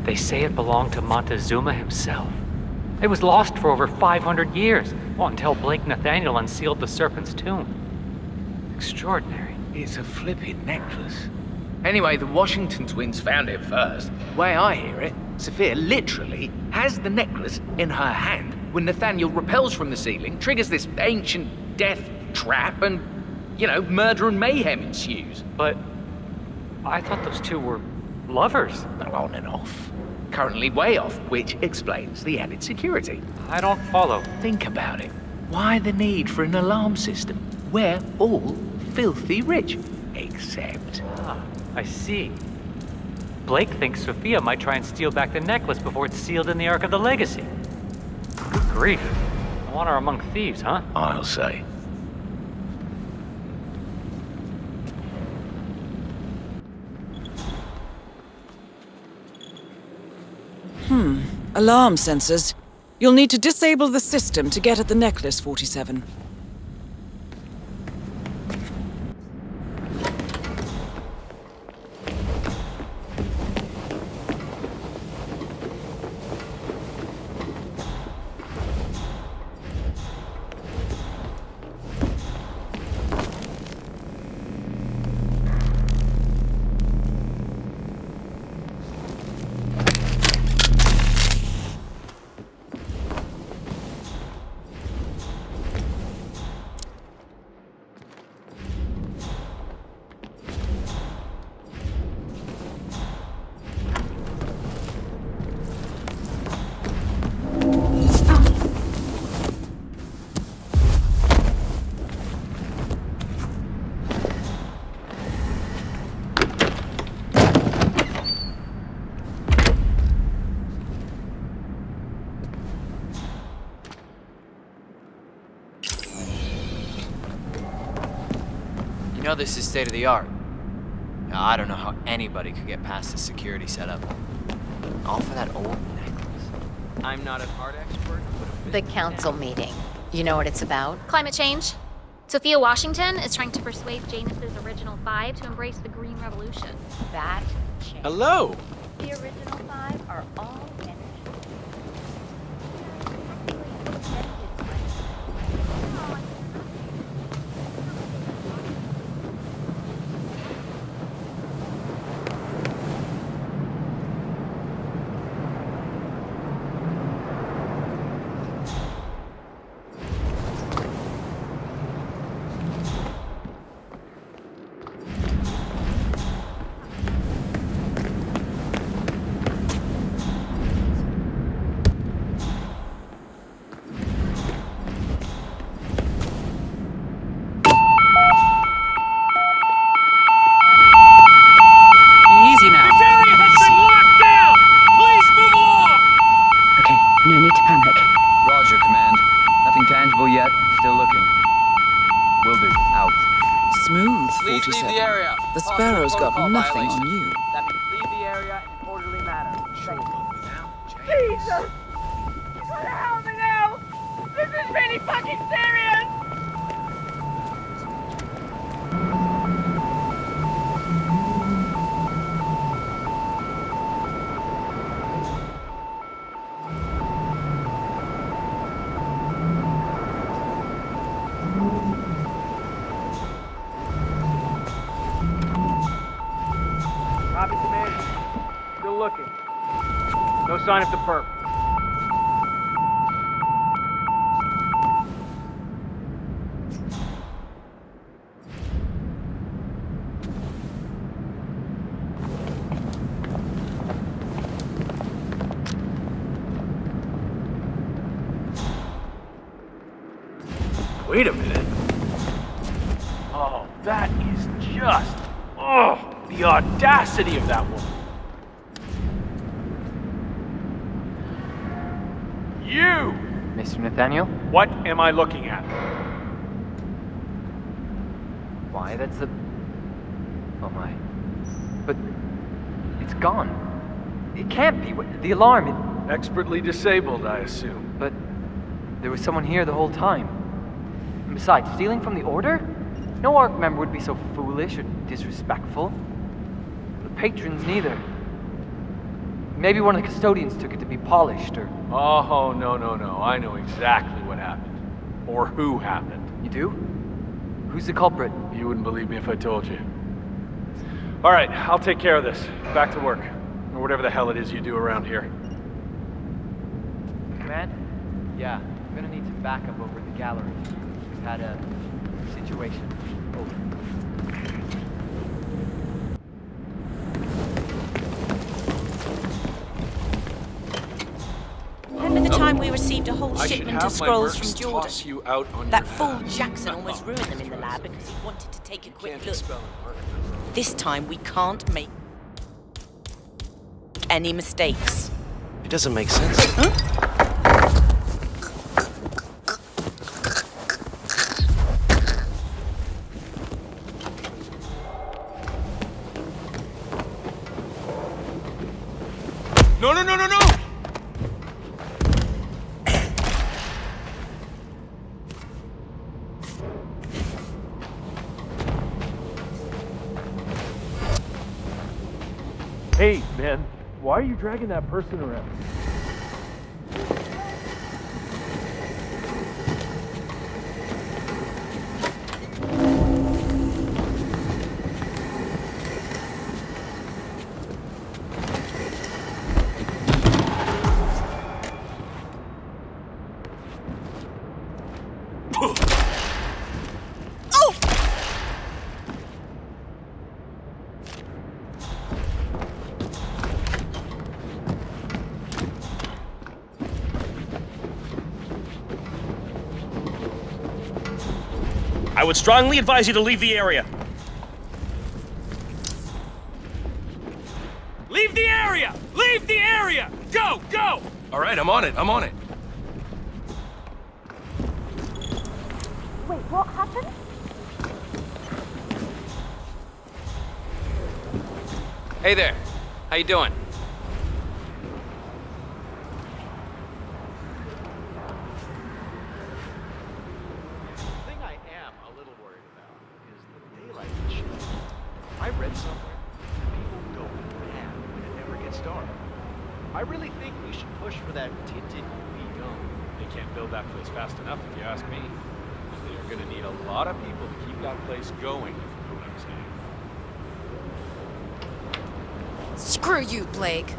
They say it belonged to Montezuma himself. It was lost for over 500 years, well, until Blake Nathaniel unsealed the Serpent's tomb. Extraordinary. It's a flippin' necklace. Anyway, the Washington twins found it first. Way I hear it, Sophia literally has the necklace in her hand when Nathaniel repels from the ceiling, triggers this ancient death trap, and, murder and mayhem ensues. But I thought those two were lovers. On and off. Currently way off, which explains the added security. I don't follow. Think about it. Why the need for an alarm system? We're all filthy rich. Except... I see. Blake thinks Sophia might try and steal back the necklace before it's sealed in the Ark of the Legacy. Good grief. I want her among thieves, huh? I'll say. Alarm sensors. You'll need to disable the system to get at the necklace, 47. You know this is state of the art. Now, I don't know how anybody could get past the security setup. All for that old necklace. I'm not an art expert, but The council meeting. You know what it's about? Climate change. Sophia Washington is trying to persuade Janus's original five to embrace the Green Revolution. That change. Hello! The original five are all energy. The Sparrow's got nothing on you. That means leave the area in orderly manner. Jesus! You gotta help me now! This is really fucking serious! Copy, Command. Still looking. No sign of the perp. Wait a minute. Oh, that is just... Oh, the audacity of that woman. You! Mr. Nathaniel? What am I looking at? Why, that's the... Oh my. But... it's gone. It can't be. The alarm, it... Expertly disabled, I assume. But... there was someone here the whole time. And besides, stealing from the Order? No Ark member would be so foolish or disrespectful. The patrons neither. Maybe one of the custodians took it to be polished, or... Oh, no. I know exactly what happened. Or who happened. You do? Who's the culprit? You wouldn't believe me if I told you. All right, I'll take care of this. Back to work. Or whatever the hell it is you do around here. Command? Yeah, I'm gonna need some backup over at the gallery. We've had a situation. Over. Remember the time we received a whole I should shipment have of my scrolls mercs from Jordan? toss you out on That your fool ass. Jackson almost ruined them in the lab because he wanted to take a quick Can't look. spell it. This time we can't make any mistakes. It doesn't make sense. No! Hey, man. Why are you dragging that person around? I would strongly advise you to leave the area. Leave the area! Leave the area! Go! All right, I'm on it. Wait, what happened? Hey there. How you doing? The thing I am a little worried about is the daylight issue. I read somewhere that people go mad when it never gets dark. I really think we should push for that tinted UV dome. They can't build that place fast enough, if you ask me. They're gonna need a lot of people to keep that place going, if you know what I'm saying. Screw you, Blake.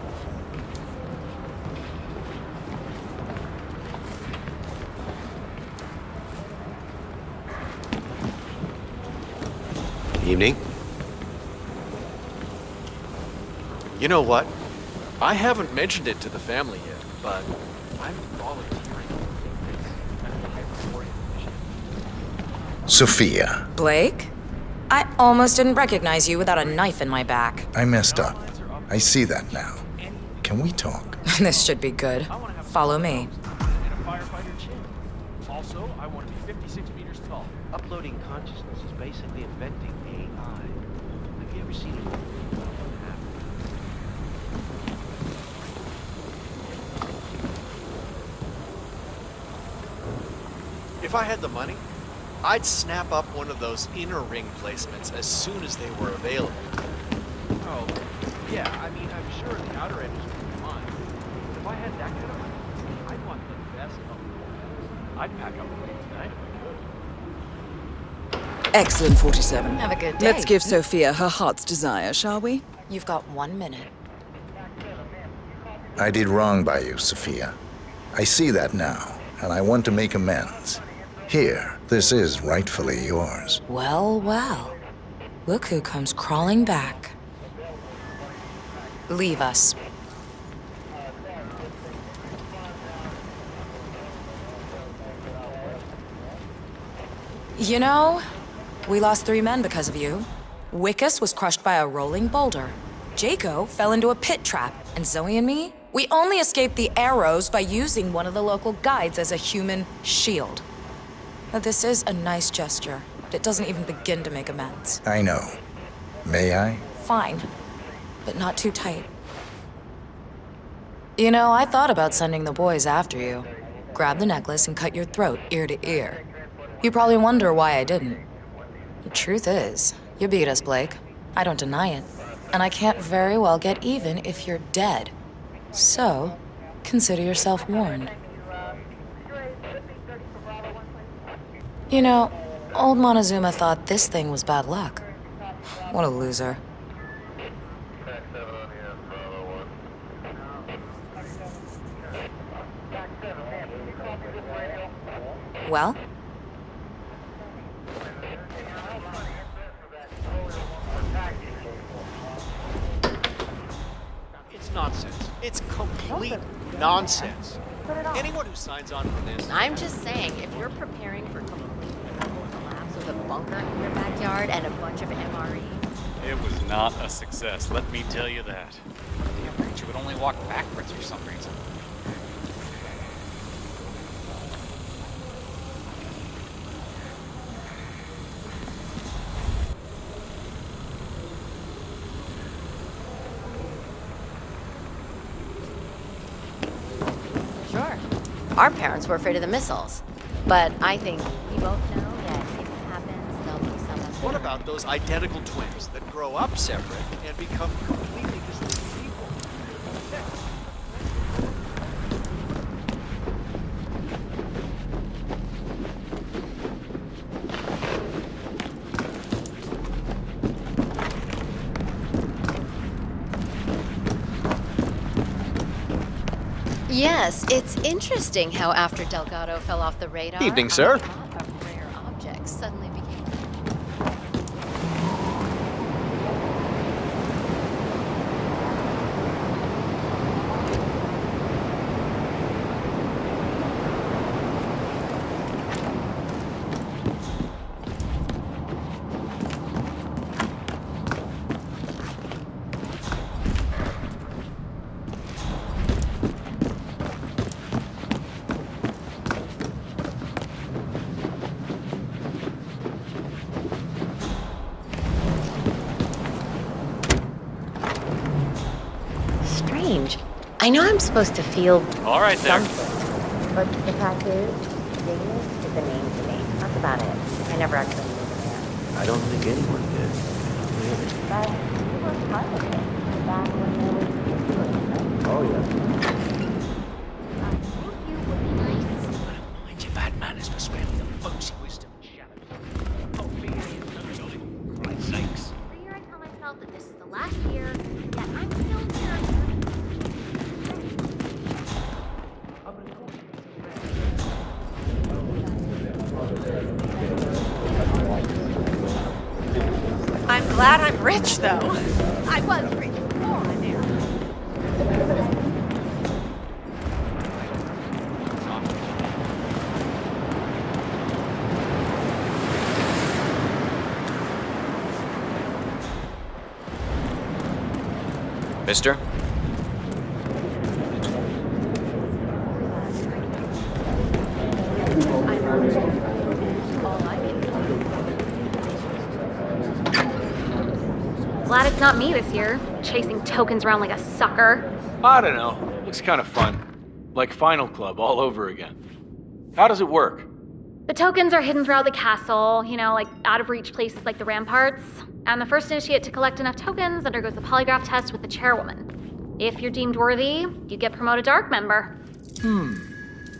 Evening. You know what? I haven't mentioned it to the family yet, but I'm volunteering for this. Sophia, Blake? I almost didn't recognize you without a knife in my back. I messed up. I see that now. Can we talk? This should be good. Follow me. And a firefighter chin. Also, I want to be 56 meters tall. Uploading consciousness is basically inventing AI. Have you ever seen a movie about what happened? If I had the money, I'd snap up one of those inner ring placements as soon as they were available. Oh, yeah, I mean, I'm sure the outer edges would be fine. But if I had that kind of money, I'd want the best of the world. I'd pack up and leave tonight if I could. Excellent, 47. Have a good day. Let's give Sophia her heart's desire, shall we? You've got 1 minute. I did wrong by you, Sophia. I see that now, and I want to make amends. Here, this is rightfully yours. Well, well. Look who comes crawling back. Leave us. You know, we lost 3 men because of you. Wickus was crushed by a rolling boulder. Jaco fell into a pit trap, and Zoe and me, we only escaped the arrows by using one of the local guides as a human shield. Now, this is a nice gesture, but it doesn't even begin to make amends. I know. May I? Fine, but not too tight. You know, I thought about sending the boys after you. Grab the necklace and cut your throat ear to ear. You probably wonder why I didn't. The truth is, you beat us, Blake. I don't deny it. And I can't very well get even if you're dead. So, consider yourself warned. You know, old Montezuma thought this thing was bad luck. What a loser. Well? It's nonsense. It's complete nonsense. Anyone who signs on for this... I'm just saying, if you're preparing for complete collapse with a bunker in your backyard and a bunch of MRE... It was not a success, let me tell you that. Damn creature would only walk backwards for some reason. Sure. Our parents were afraid of the missiles. But I think we both know that if it happens, there'll be someone... What about those identical twins that grow up separate and become completely distinct people? Yes, it's interesting how after Delgado fell off the radar... Evening, sir. A lot of rare objects suddenly became... Strange. I know I'm supposed to feel All right there. something, but the fact is, Zingus is a name to me. That's about it. I never actually knew the man. I don't think anyone did. Really. But he was part of it back when there was history, right? Oh, yeah. Mind your bad manners for sparing the folksy wisdom and shallows. Oh, be for Christ's sakes. Every year I tell myself that this is the last year, yet I'm still here. I'm glad I'm rich, though. I was rich before I married. Mister? Glad it's not me this year, chasing tokens around like a sucker. I don't know. Looks kind of fun. Like Final Club all over again. How does it work? The tokens are hidden throughout the castle, you know, like out of reach places like the ramparts. And the first initiate to collect enough tokens undergoes the polygraph test with the chairwoman. If you're deemed worthy, you get promoted to Ark member.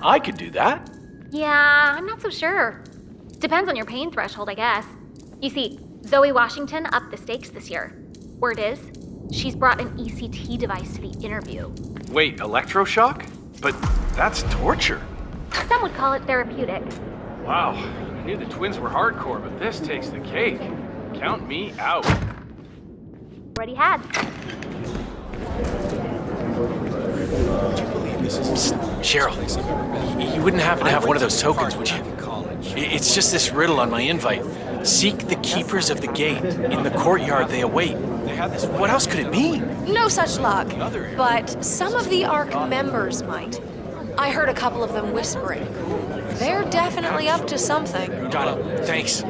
I could do that. Yeah, I'm not so sure. Depends on your pain threshold, I guess. You see, Zoe Washington upped the stakes this year. Word is, she's brought an ECT device to the interview. Wait, electroshock? But that's torture. Some would call it therapeutic. Wow. I knew the twins were hardcore, but this takes the cake. Count me out. Already had. Cheryl, you wouldn't happen to have one of those tokens, would you? It's just this riddle on my invite. Seek the keepers of the gate. In the courtyard they await. What else could it mean? No such luck, but some of the Ark members might. I heard a couple of them whispering. They're definitely up to something. Got it. Thanks.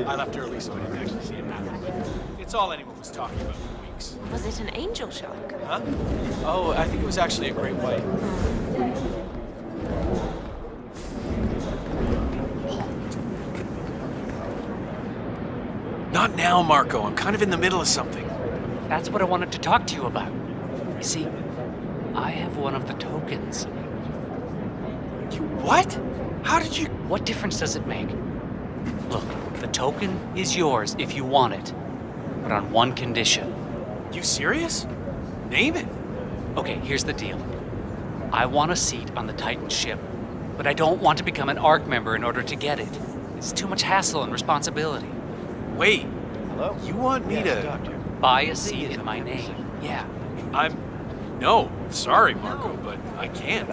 I left early so I didn't actually see it happen. It's all anyone was talking about for weeks. Was it an angel shark? Huh? Oh, I think it was actually a great white. Not now, Marco. I'm kind of in the middle of something. That's what I wanted to talk to you about. You see, I have one of the tokens. You what? How did you... What difference does it make? Look, the token is yours if you want it, but on one condition. You serious? Name it. Okay, here's the deal. I want a seat on the Titan ship, but I don't want to become an Ark member in order to get it. It's too much hassle and responsibility. Wait. Hello? You want me to... Doctor. Buy a seat in my name. Yeah. No, sorry, Marco, but I can't.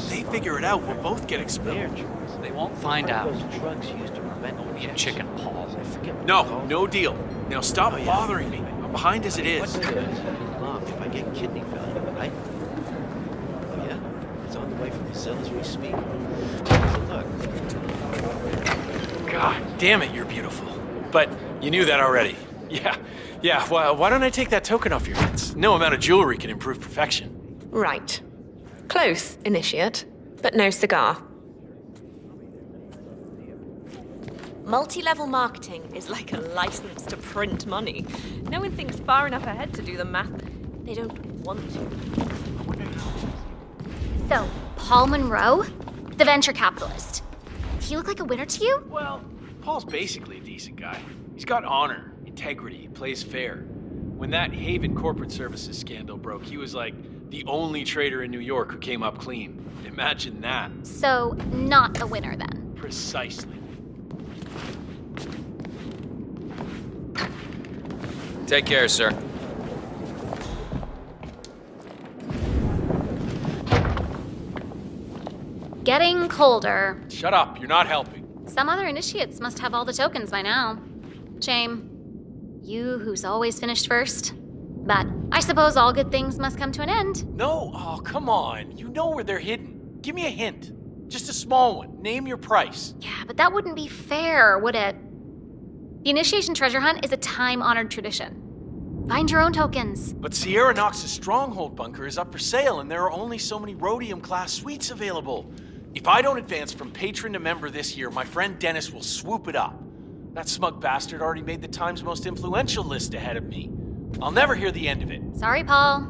They figure it out, we'll both get expelled. They won't find out. Drugs used to prevent Don't be a chicken, Paul. No deal. Now stop bothering me. I'm behind as it is. Mom, if I get kidney failure, right? Oh yeah? It's on the way from the cell as we speak. Look. God damn it, you're beautiful. But you knew that already. Yeah, why don't I take that token off your hands? No amount of jewelry can improve perfection. Right. Close, Initiate, but no cigar. Multi-level marketing is like a license to print money. No one thinks far enough ahead to do the math. They don't want to. So, Paul Monroe, the venture capitalist. Does he look like a winner to you? Well, Paul's basically a decent guy. He's got honor, integrity, plays fair. When that Haven corporate services scandal broke, he was like the only trader in New York who came up clean. Imagine that. So, not a winner then. Precisely. Take care, sir. Getting colder. Shut up, you're not helping. Some other initiates must have all the tokens by now. Shame. You who's always finished first. But I suppose all good things must come to an end. No, oh, come on. You know where they're hidden. Give me a hint. Just a small one. Name your price. Yeah, but that wouldn't be fair, would it? The initiation treasure hunt is a time-honored tradition. Find your own tokens. But Sierra Knox's stronghold bunker is up for sale, and there are only so many rhodium-class suites available. If I don't advance from patron to member this year, my friend Dennis will swoop it up. That smug bastard already made the Times most influential list ahead of me. I'll never hear the end of it. Sorry, Paul.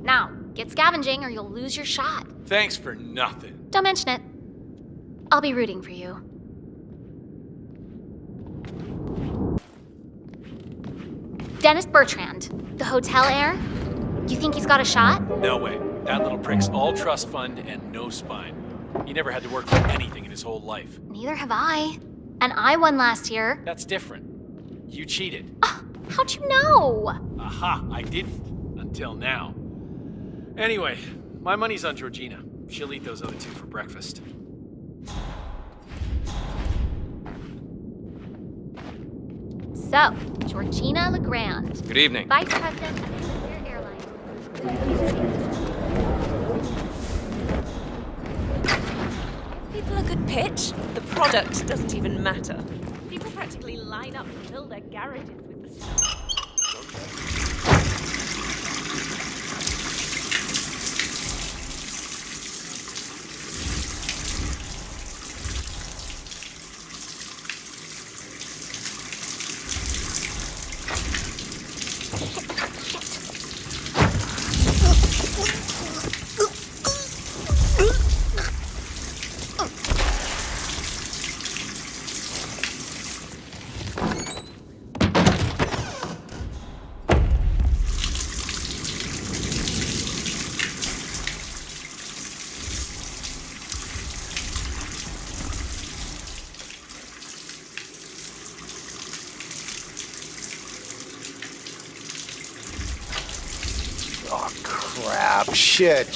Now, get scavenging or you'll lose your shot. Thanks for nothing. Don't mention it. I'll be rooting for you. Dennis Bertrand, the hotel heir. You think he's got a shot? No way. That little prick's all trust fund and no spine. He never had to work for anything in his whole life. Neither have I. And I won last year. That's different. You cheated. How'd you know? Aha, I didn't. Until now. Anyway, my money's on Georgina. She'll eat those other two for breakfast. So, Georgina Legrand. Good evening. Vice President of Sgail Airlines. People a good pitch. The product doesn't even matter. People practically line up to fill their garages with the stuff. Oh, crap. Shit.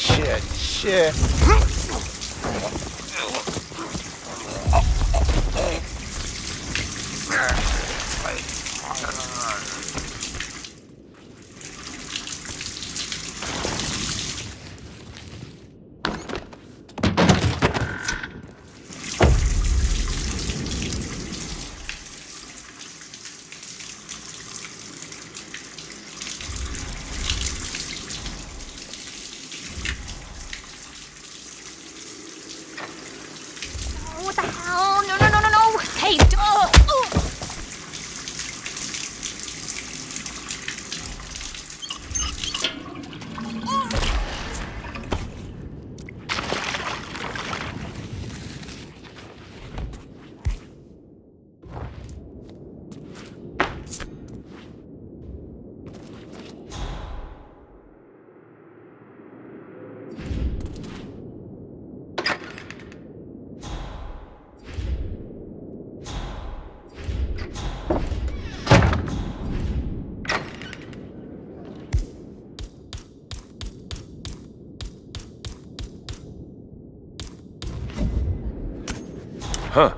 Huh.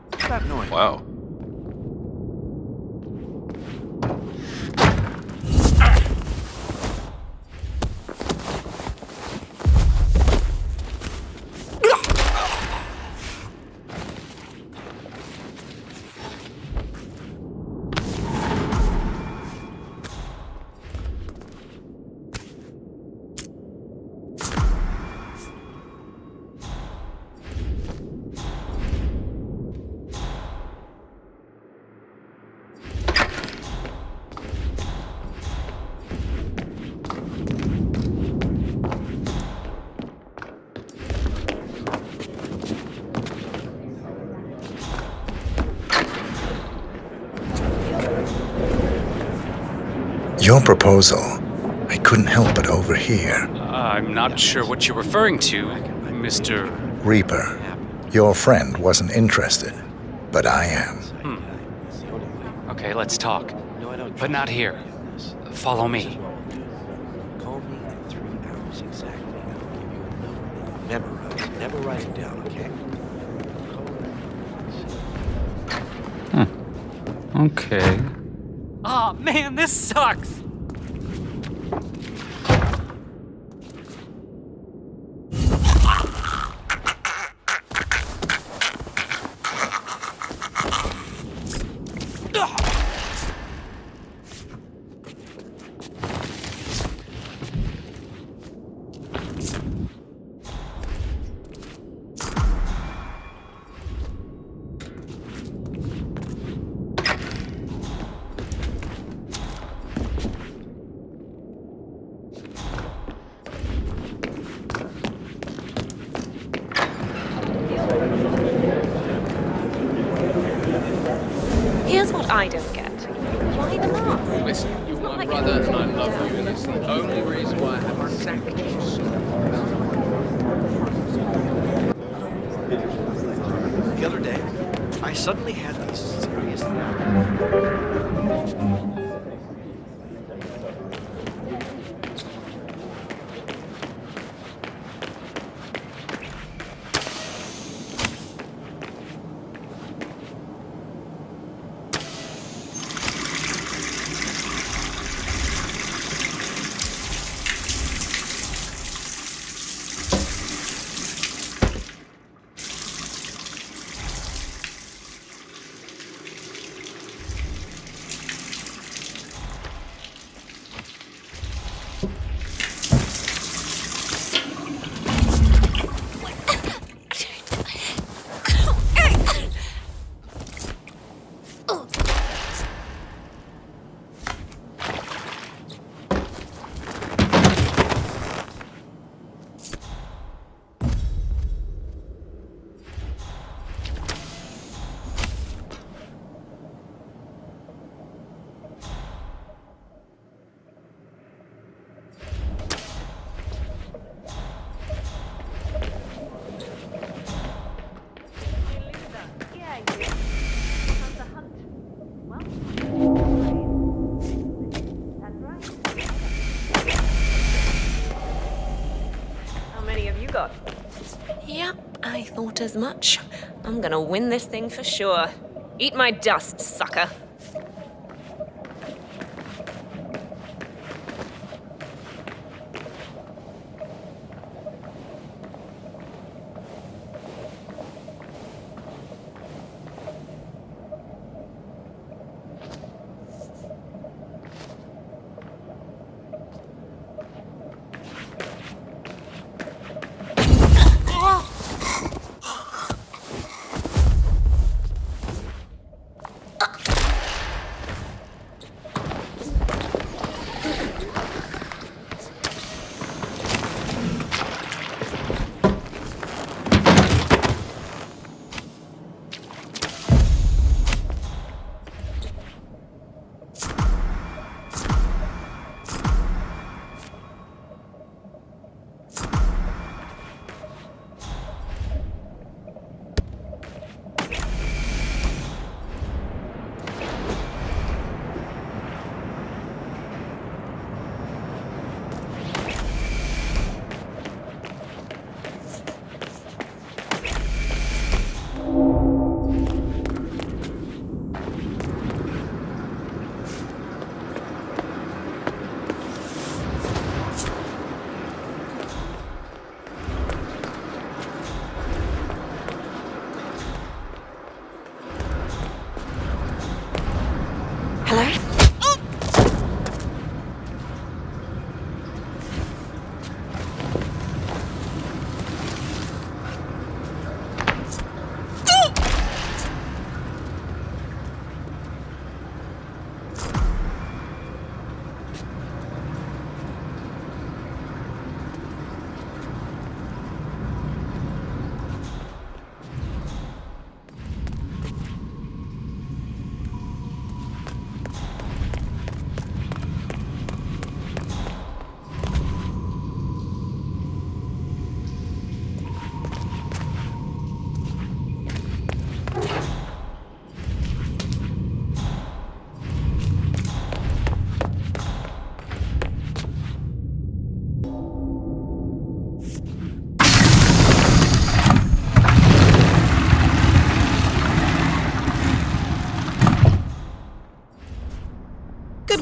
What's that noise? Wow. Your proposal, I couldn't help but overhear. I'm not sure what you're referring to, Mr. Reaper, your friend wasn't interested, but I am. Okay, let's talk. But not here. Follow me. Call me in 3 hours exactly. I'll give you a note. Memorize. Never write it down, okay? Okay. Aw, man, this sucks! Here's what I don't get. Why the mask? Listen, you're my brother and I love you, and it's the only reason why I haven't sacked you. The other day, I suddenly had these serious... Yep, I thought as much. I'm gonna win this thing for sure. Eat my dust, sucker.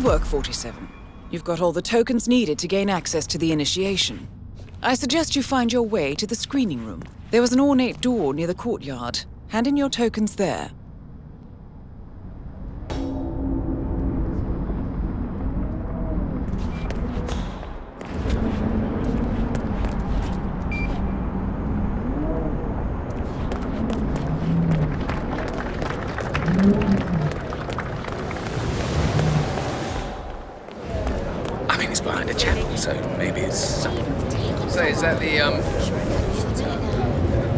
Solid work, 47. You've got all the tokens needed to gain access to the initiation. I suggest you find your way to the screening room. There was an ornate door near the courtyard. Hand in your tokens there. I mean, it's behind a chapel, so maybe it's... So is that the,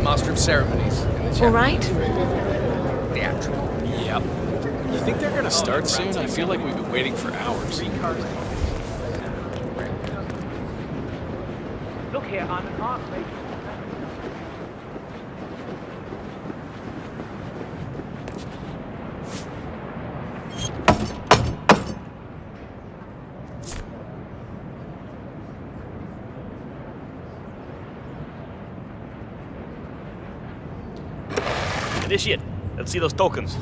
Master of Ceremonies in the chapel? All right. The actual. Yep. You think they're gonna start soon? I feel like we've been waiting for hours. Look here, I'm an Ark Society. Initiate. Let's see those tokens.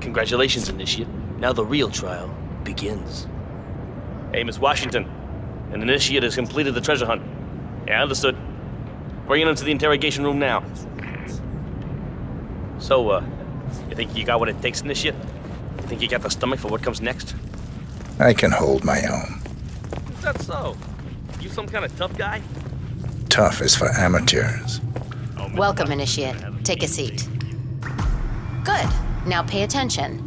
Congratulations, Initiate. Now the real trial begins. Hey, Miss Washington. An Initiate has completed the treasure hunt. Yeah, understood. Bringing him to the interrogation room now. So, you think you got what it takes, Initiate? You think you got the stomach for what comes next? I can hold my own. Is that so? You some kind of tough guy? Tough is for amateurs. Welcome, Initiate. Take a seat. Good. Now pay attention.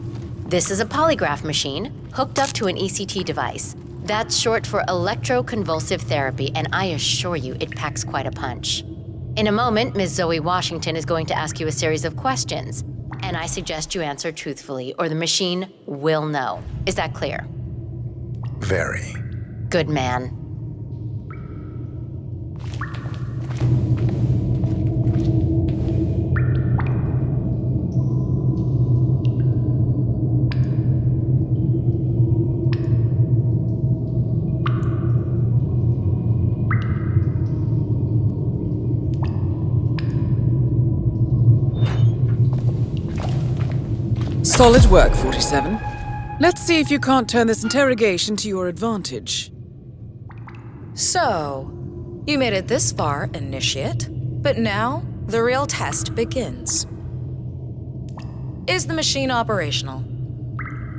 This is a polygraph machine hooked up to an ECT device. That's short for electroconvulsive therapy, and I assure you it packs quite a punch. In a moment, Ms. Zoe Washington is going to ask you a series of questions, and I suggest you answer truthfully, or the machine will know. Is that clear? Very. Good man. Solid work, 47. Let's see if you can't turn this interrogation to your advantage. So, you made it this far, Initiate, but now the real test begins. Is the machine operational?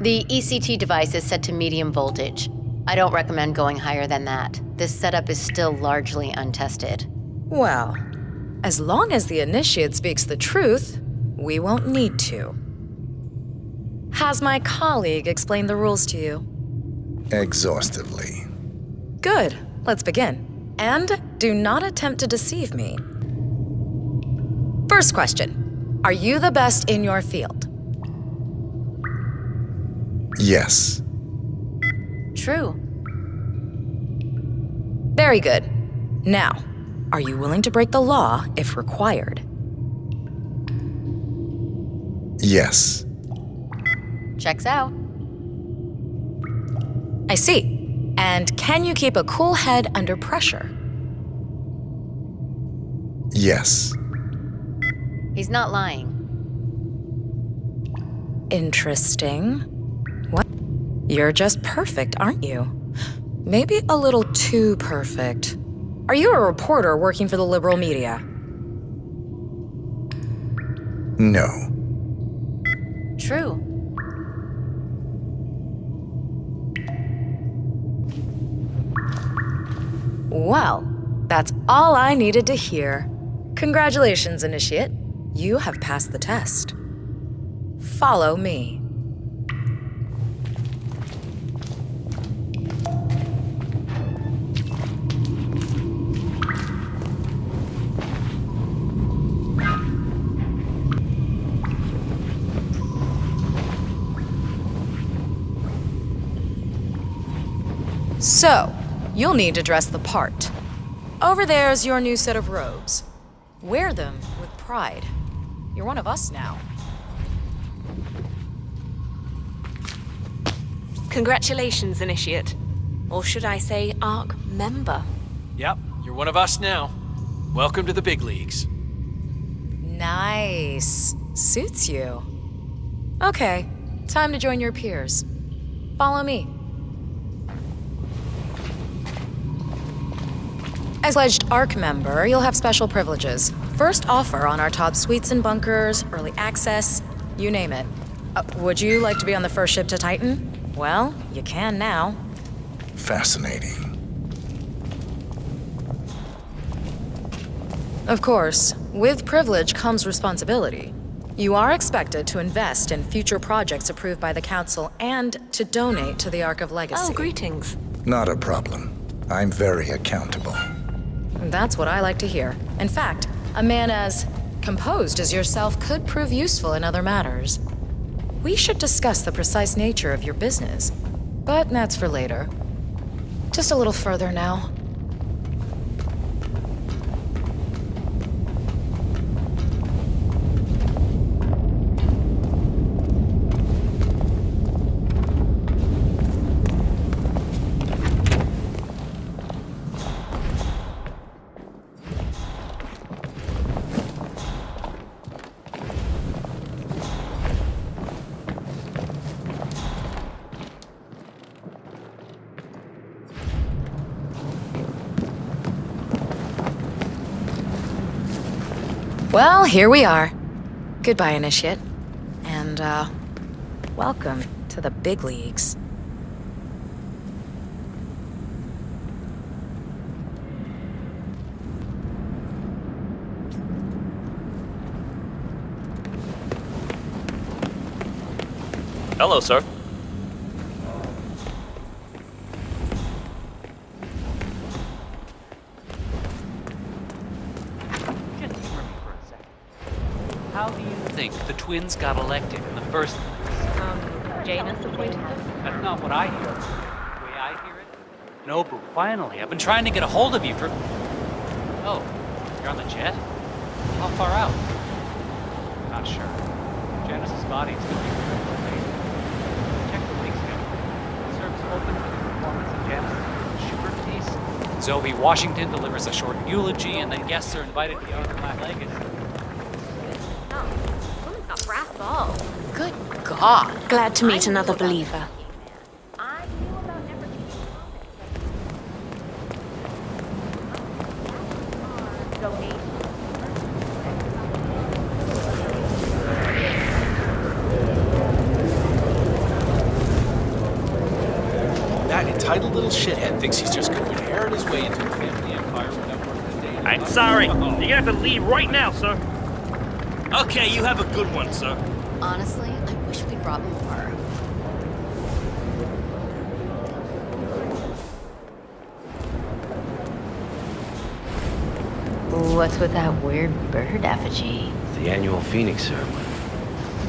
The ECT device is set to medium voltage. I don't recommend going higher than that. This setup is still largely untested. Well, as long as the Initiate speaks the truth, we won't need to. Has my colleague explained the rules to you? Exhaustively. Good. Let's begin. And do not attempt to deceive me. First question. Are you the best in your field? Yes. True. Very good. Now, are you willing to break the law if required? Yes. Checks out. I see. And can you keep a cool head under pressure? Yes. He's not lying. Interesting. What? You're just perfect, aren't you? Maybe a little too perfect. Are you a reporter working for the liberal media? No. True. Well, that's all I needed to hear. Congratulations, Initiate. You have passed the test. Follow me. So, you'll need to dress the part. Over there's your new set of robes. Wear them with pride. You're one of us now. Congratulations, Initiate. Or should I say, Ark member. Yep, you're one of us now. Welcome to the big leagues. Nice. Suits you. Okay, time to join your peers. Follow me. As pledged Ark member, you'll have special privileges. First offer on our top suites and bunkers, early access, you name it. Would you like to be on the first ship to Titan? Well, you can now. Fascinating. Of course, with privilege comes responsibility. You are expected to invest in future projects approved by the Council and to donate to the Ark of Legacy. Oh, greetings. Not a problem. I'm very accountable. That's what I like to hear. In fact, a man as composed as yourself could prove useful in other matters. We should discuss the precise nature of your business, but that's for later. Just a little further now. Well, here we are. Goodbye, Initiate. And, welcome to the big leagues. Hello, sir. How do you think the twins got elected in the first place? Janus appointed them? That's not what I hear. The way I hear it? Nobu, finally. I've been trying to get a hold of you for... Oh, you're on the jet? How far out? Not sure. Janus's body is going to be replaced. Check the wing schedule. The service open for the performance of Janus's Schubert piece. Zoe Washington delivers a short eulogy, and then guests are invited to the Ark Legacy. Woman's got brass balls. Good God. Glad to meet another believer. I knew about never donate. That entitled little shithead thinks he's just going to inherit his way into a family empire without working a day. I'm sorry. You're gonna have to leave right now, sir. Okay, you have a good one, sir. Honestly, I wish we'd brought more. What's with that weird bird effigy? The annual Phoenix ceremony.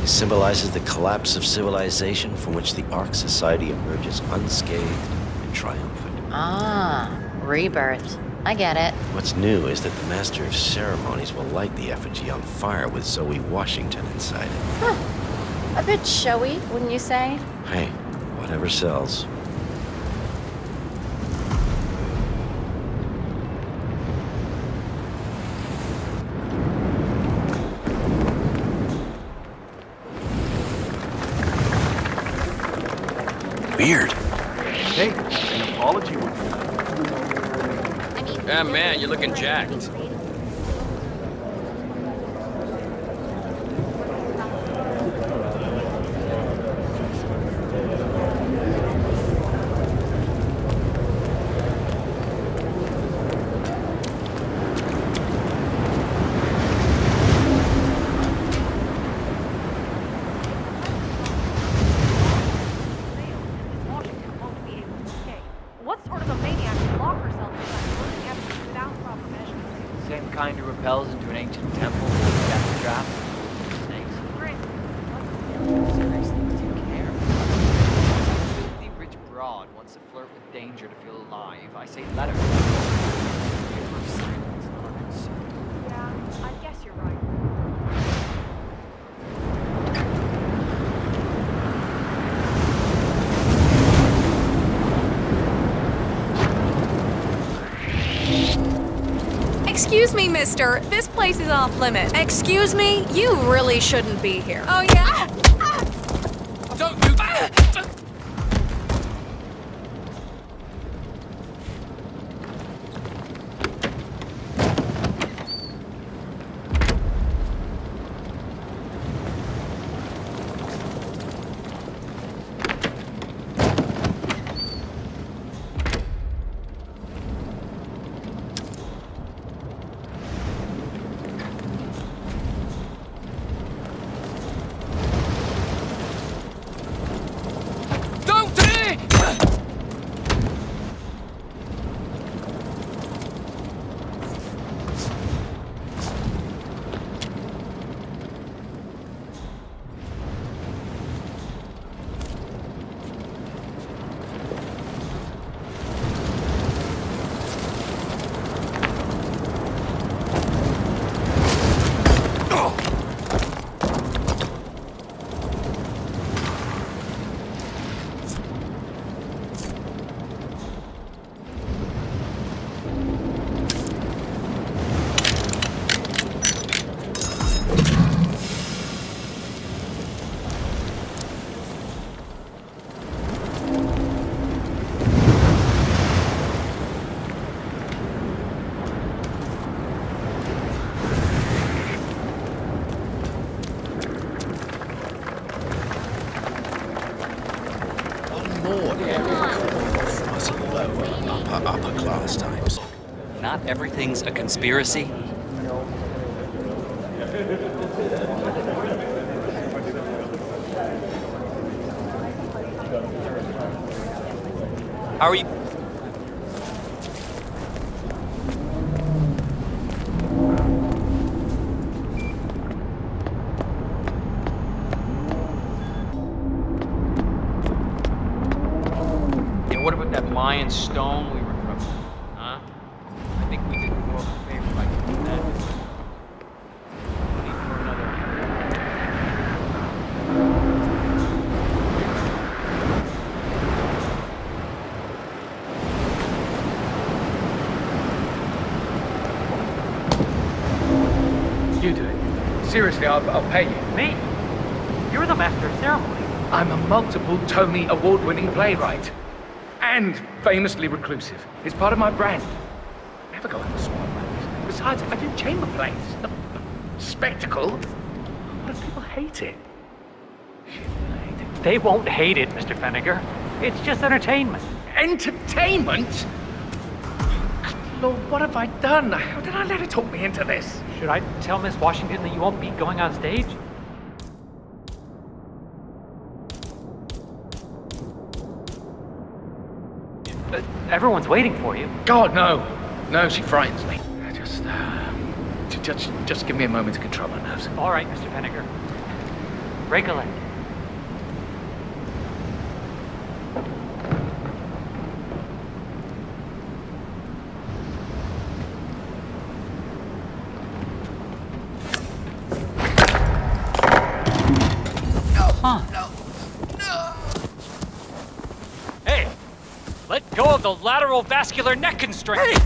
It symbolizes the collapse of civilization from which the Ark Society emerges unscathed and triumphant. Ah, rebirth. I get it. What's new is that the Master of Ceremonies will light the effigy on fire with Zoe Washington inside it. Huh. A bit showy, wouldn't you say? Hey, whatever sells. Weird. Hey, an apology would be Yeah, man, you're looking jacked. What sort of a maniac would lock herself inside burning effigy without proper measures? Same kind who repels into an ancient temple with a death trap. Snakes. Seriously, do you care? A filthy rich broad wants to flirt with danger to feel alive. I say let her. Yeah, I guess you're right. Excuse me, mister. This place is off limits. Excuse me? You really shouldn't be here. Oh, yeah? Don't you... Upper class types. Not everything's a conspiracy. How are you? Yeah, what about that Mayan stone we were from? Huh? I think we did the world a favor by doing that. Money for another. You do it. Seriously, I'll pay you. Me? You're the master of ceremony. I'm a multiple Tony award-winning playwright. And famously reclusive. It's part of my brand. Never go on the swamp like this. Besides, I do chamber plays. The spectacle. What if people hate it? Shit, they hate it. They won't hate it, Mr. Fenniger. It's just entertainment. Entertainment? Lord, what have I done? How did I let her talk me into this? Should I tell Miss Washington that you won't be going on stage? Everyone's waiting for you. God, no. No, she frightens me. Just give me a moment to control my nerves. All right, Mr. Fenniger. Break a leg. Hey! Let go of the lateral vascular neck constraint!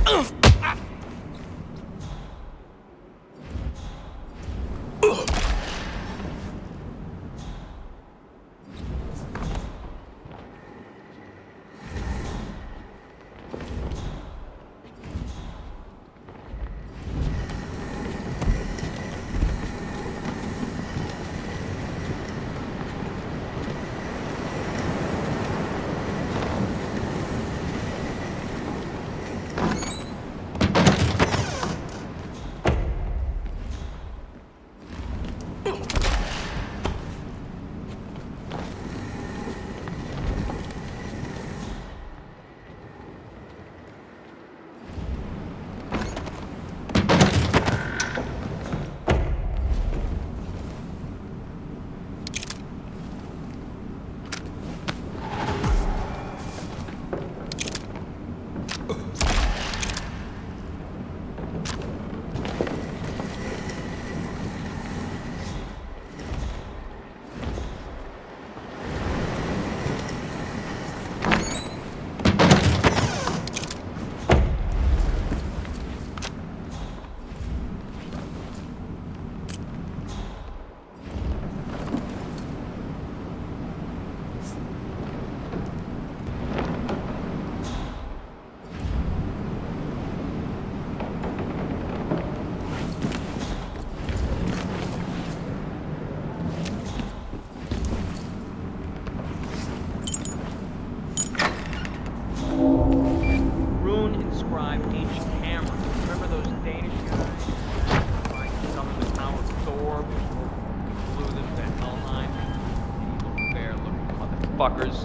motherfuckers.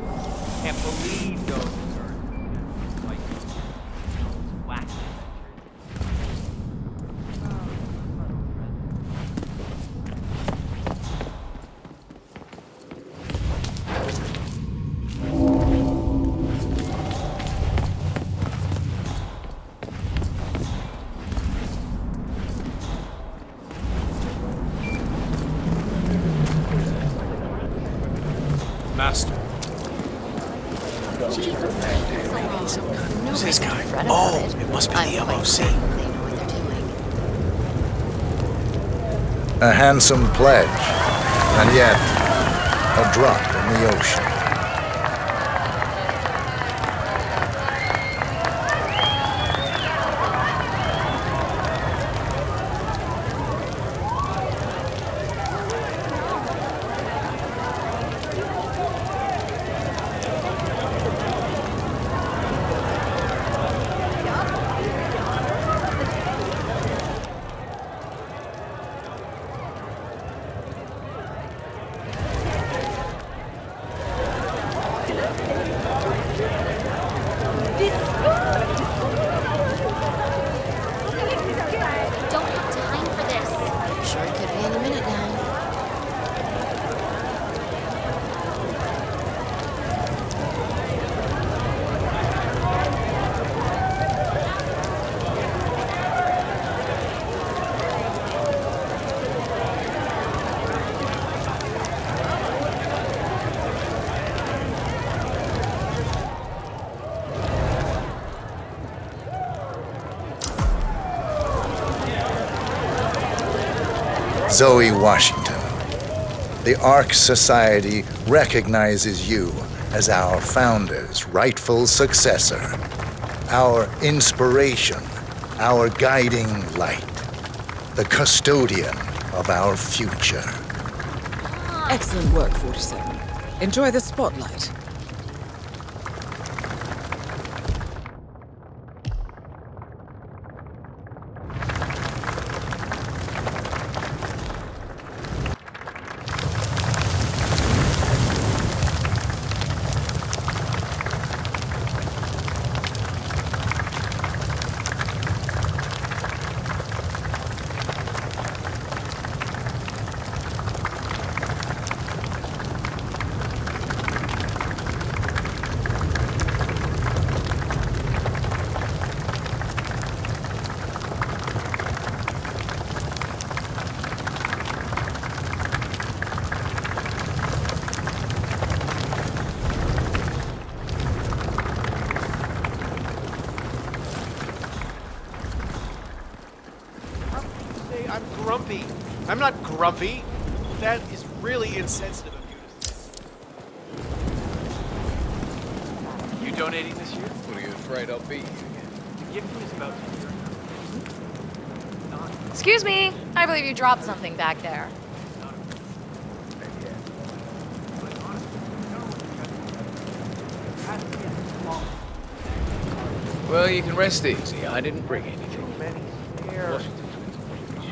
Can't believe those are like wacky Master. Who's this guy? Oh, it must be the MOC. A handsome pledge, and yet a drop in the ocean. Don't have time for this. Sure it could be any minute now. Zoe Washington, the Ark Society recognizes you as our founder's rightful successor, our inspiration, our guiding light, the custodian of our future. Excellent work, 47. Enjoy the spotlight. I'm grumpy. I'm not grumpy. That is really insensitive of you to say. You donating this year? What are you afraid I'll beat you again? The gift was about to year. Excuse me, I believe you dropped something back there. Well, you can rest easy. I didn't bring anything.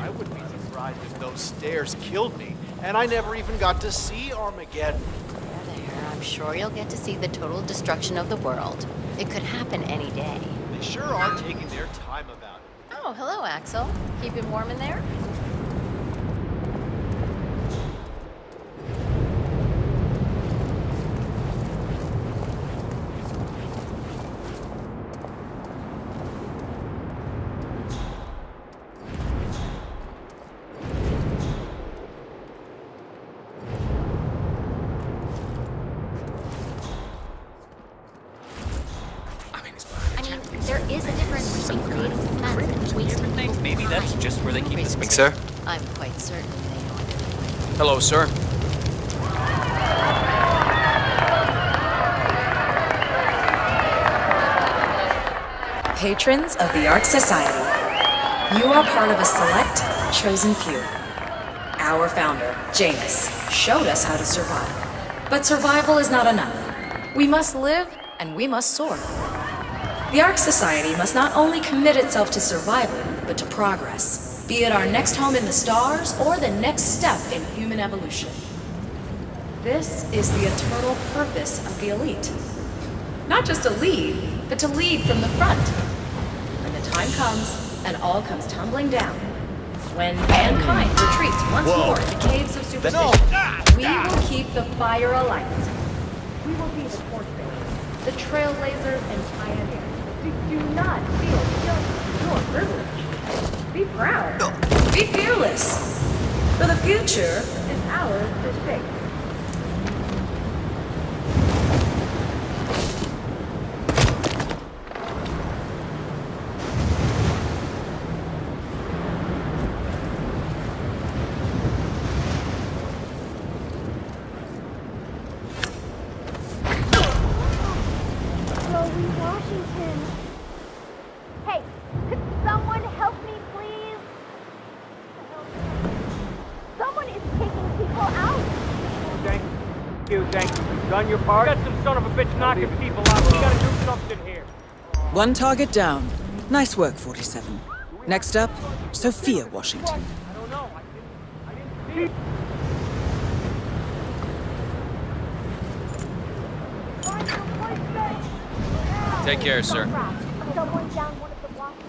I wouldn't be surprised if those stairs killed me, and I never even got to see Armageddon. There, I'm sure you'll get to see the total destruction of the world. It could happen any day. They sure are taking their time about it. Oh, hello, Axel. Keeping warm in there? There is a difference between creating suspense and wasting people's Maybe that's just where they keep the Think, sir? I'm quite certain they know it. Hello, sir. Patrons of the Ark Society, you are part of a select, chosen few. Our founder, Janus, showed us how to survive. But survival is not enough. We must live and we must soar. The Ark Society must not only commit itself to survival, but to progress, be it our next home in the stars or the next step in human evolution. This is the eternal purpose of the elite. Not just to lead, but to lead from the front. When the time comes and all comes tumbling down, when mankind retreats once more in the caves of superstition, we will keep the fire alight. We will be the torchbearers, the trailblazers and pioneers. Do not feel guilty for your privilege. Be proud. Be fearless. For the future is ours to shape. Washington. Hey, could someone help me, please? Someone is taking people out. Thank you. Done your part? You got some son of a bitch knocking people out. We gotta do something here. One target down. Nice work, 47. Next up, Sophia, Washington. I don't know. I didn't see. Take care, sir. Someone down one of the blocks.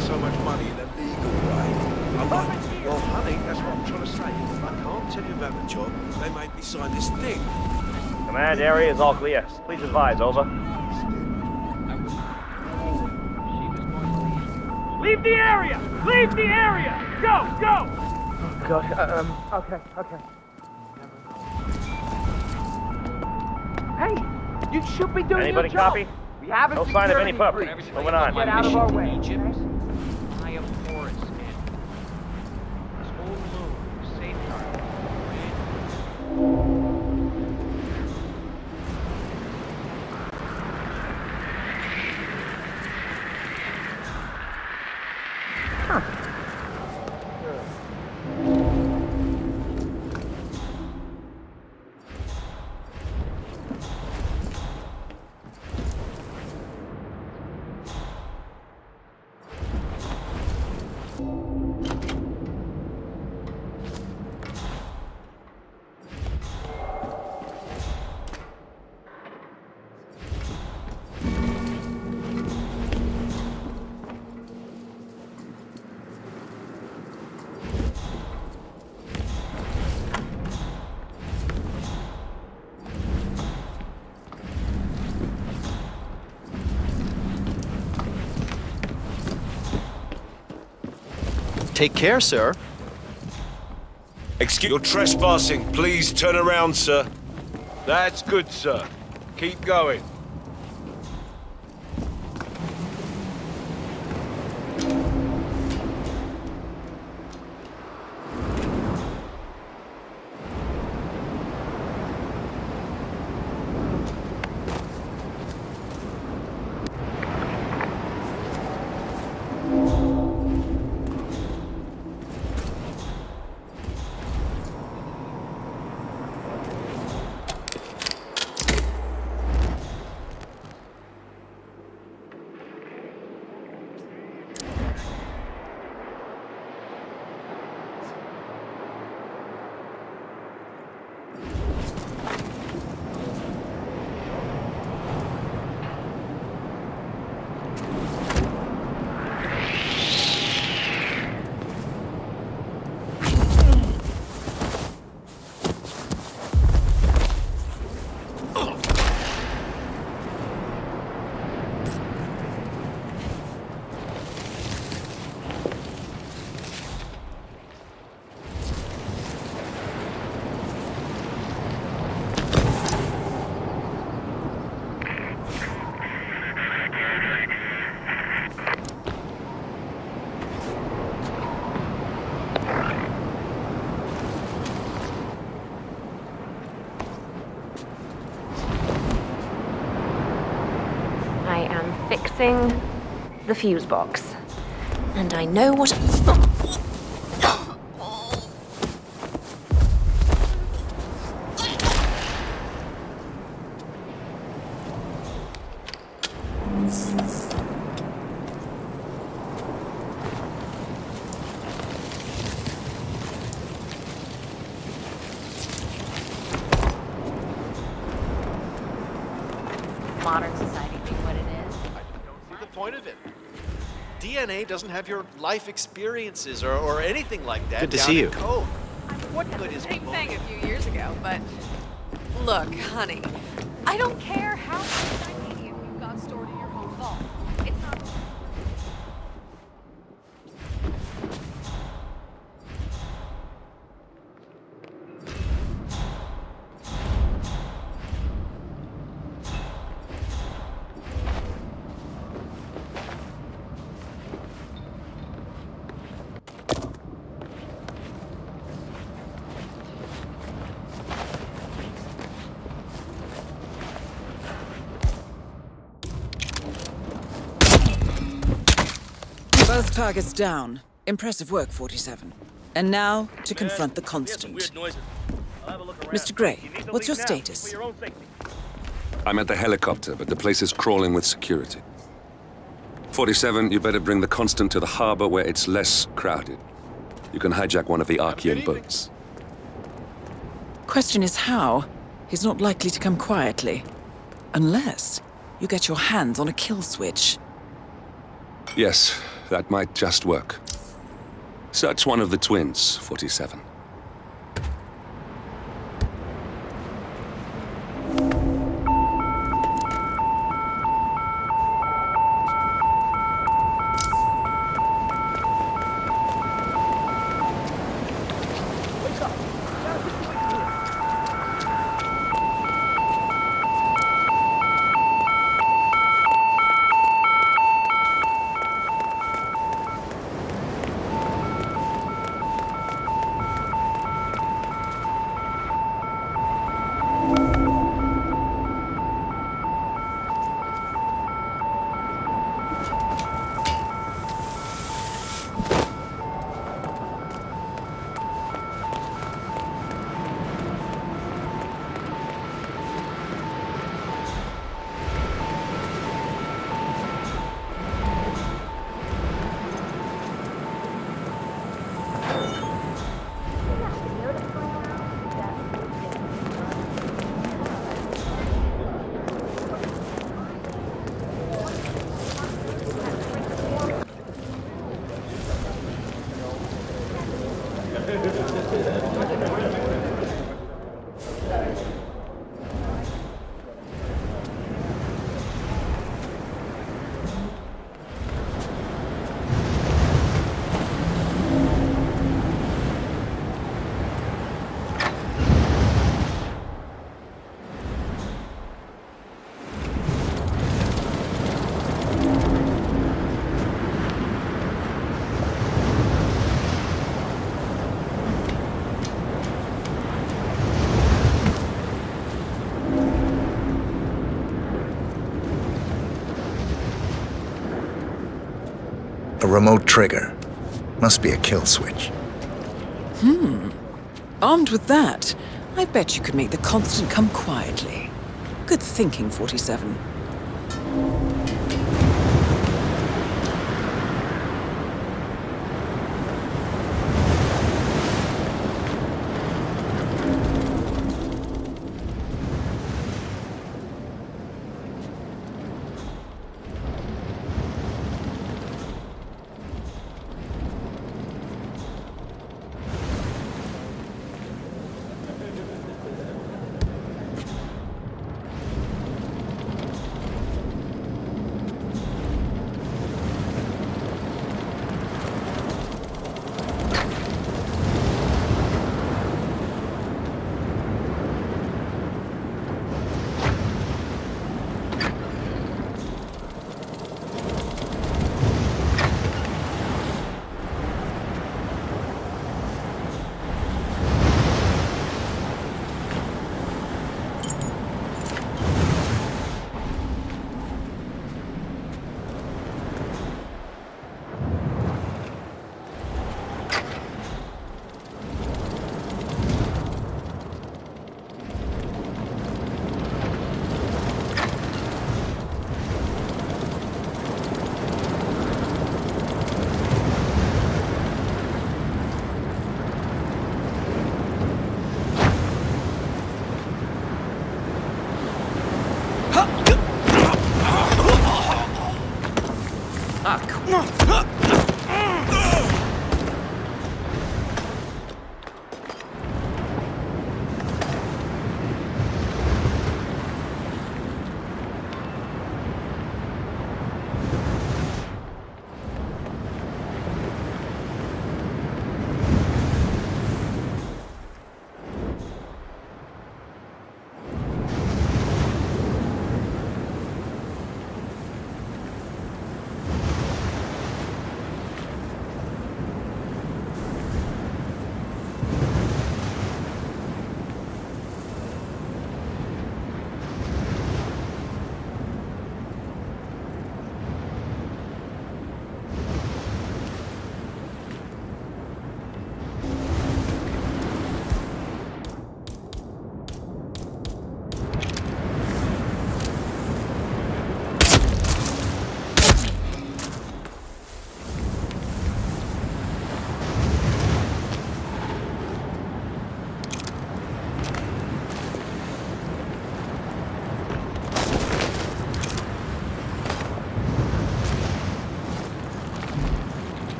So much money in a legal way. I'm like, well, honey, that's what I'm trying to say. I can't tell you about the job. They made me sign this thing. Command area is all clear. Please advise, over. Leave the area! Leave the area! Go! Oh, God, okay. Hey, you should be doing Anybody your job. copy? We haven't No sign of any pup. breach. Moving on. Get out of our way. Egypt. I am Forest and this whole moon safeguard. Take care, sir. Excuse, you're trespassing. Please turn around, sir. That's good, sir. Keep going. accessing the fuse box. And I know what... Modern society being what it is. I don't see the point of it. DNA doesn't have your life experiences or anything like that. Good to down see in you. Code. What good is Same thing a few years ago, but look, honey, I don't care how much titanium you've got stored in your home vault. It's not. Both targets down. Impressive work, 47. And now, to confront the constant. Mr. Gray, what's your status? I'm at the helicopter, but the place is crawling with security. 47, you better bring the constant to the harbor where it's less crowded. You can hijack one of the Archean boats. Question is how? He's not likely to come quietly. Unless you get your hands on a kill switch. Yes, that might just work. Search one of the twins, 47. A remote trigger. Must be a kill switch. Armed with that, I bet you could make the constant come quietly. Good thinking, 47.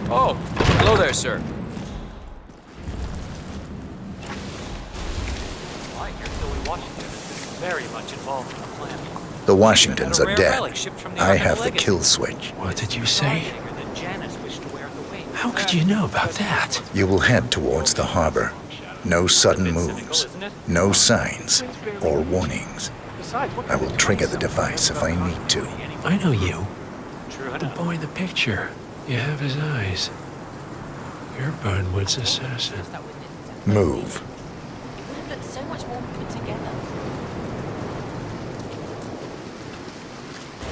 Oh, hello there, sir. I hear Philly Washington is very much involved in the plan. The Washingtons are rare dead. relic shipped from the I Ark have the Legacy. kill switch. What did you say? That Janice wished to wear the wing. How could you know about that? You will head towards the harbor. No sudden moves, no signs or warnings. I will trigger the device if I need to. I know you. The boy in the picture. You have his eyes. You're Burnwood's assassin. Move. It would have looked so much more put together.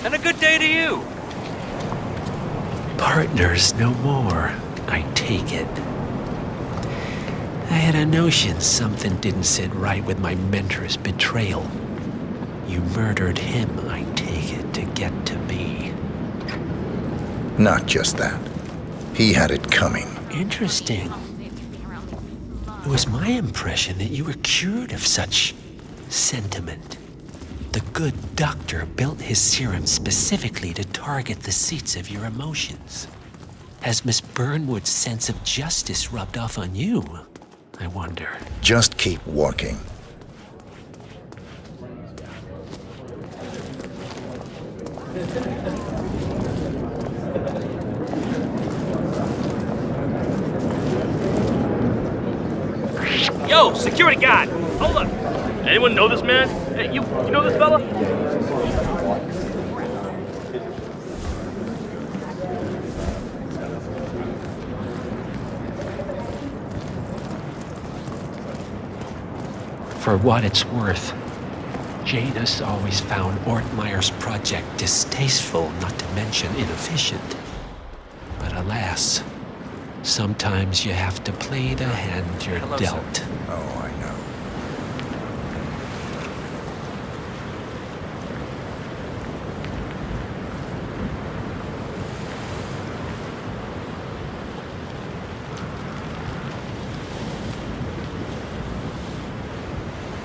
And a good day to you. Partners no more, I take it. I had a notion something didn't sit right with my mentor's betrayal. You murdered him, I take it, to get to me. Not just that. He had it coming. Interesting. It was my impression that you were cured of such sentiment. The good doctor built his serum specifically to target the seats of your emotions. Has Miss Burnwood's sense of justice rubbed off on you? I wonder. Just keep walking. Yo, security guard! Hold up! Anyone know this man? Hey, you know this fella? For what it's worth, Janus always found Ortmeyer's project distasteful, not to mention inefficient. But alas, sometimes you have to play the hand you're Hello, dealt. sir. Oh, I know.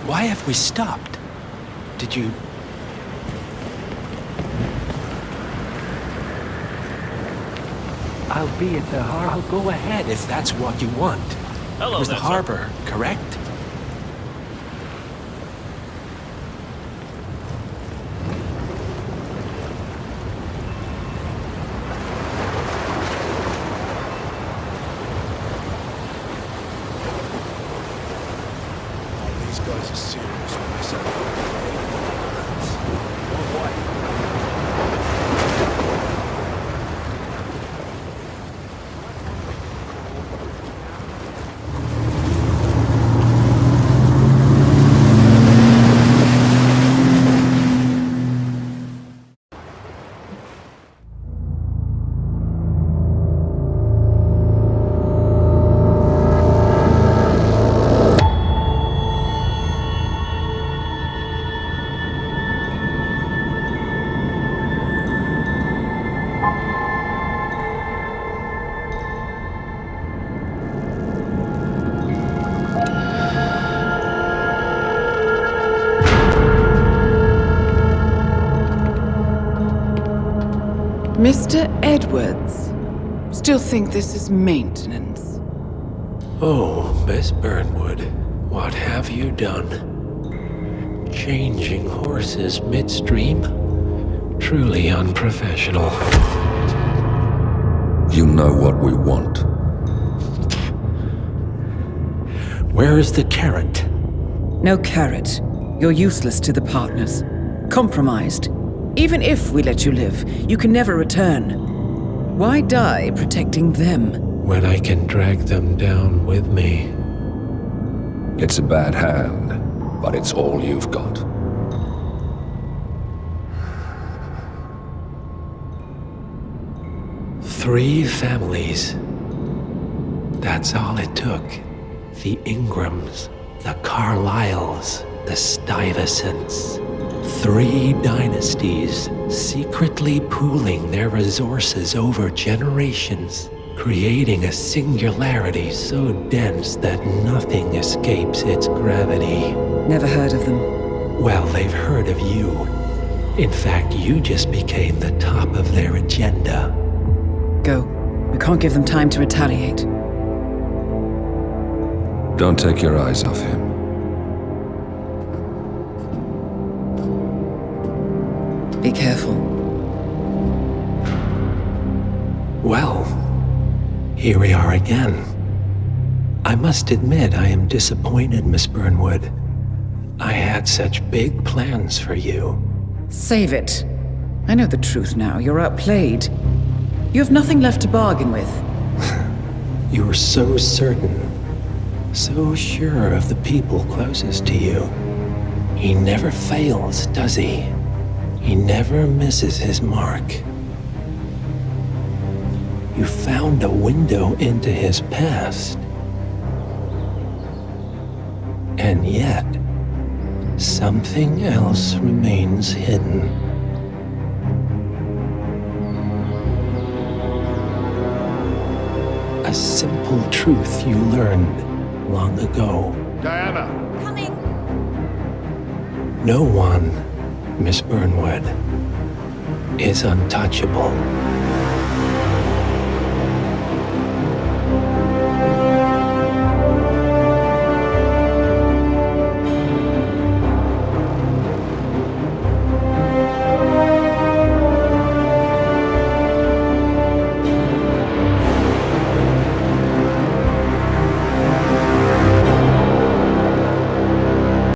Why have we stopped? Did you... I'll be at the harbor. I'll go ahead if that's what you want. Hello It was the there, sir. harbor, correct? These guys are serious when they say Mr. Edwards, still think this is maintenance? Oh, Miss Burnwood, what have you done? Changing horses midstream? Truly unprofessional. You know what we want. Where is the carrot? No carrot. You're useless to the partners. Compromised. Even if we let you live, you can never return. Why die protecting them? When I can drag them down with me. It's a bad hand, but it's all you've got. Three families. That's all it took. The Ingrams, the Carlyles, the Stuyvesants. 3 dynasties secretly pooling their resources over generations, creating a singularity so dense that nothing escapes its gravity. Never heard of them. Well, they've heard of you. In fact, you just became the top of their agenda. Go. We can't give them time to retaliate. Don't take your eyes off him. Be careful. Well, here we are again. I must admit I am disappointed, Miss Burnwood. I had such big plans for you. Save it. I know the truth now. You're outplayed. You have nothing left to bargain with. You were so certain, so sure of the people closest to you. He never fails, does he? He never misses his mark. You found a window into his past. And yet, something else remains hidden. A simple truth you learned long ago. Diana! Coming! No one, Miss Burnwood, is untouchable.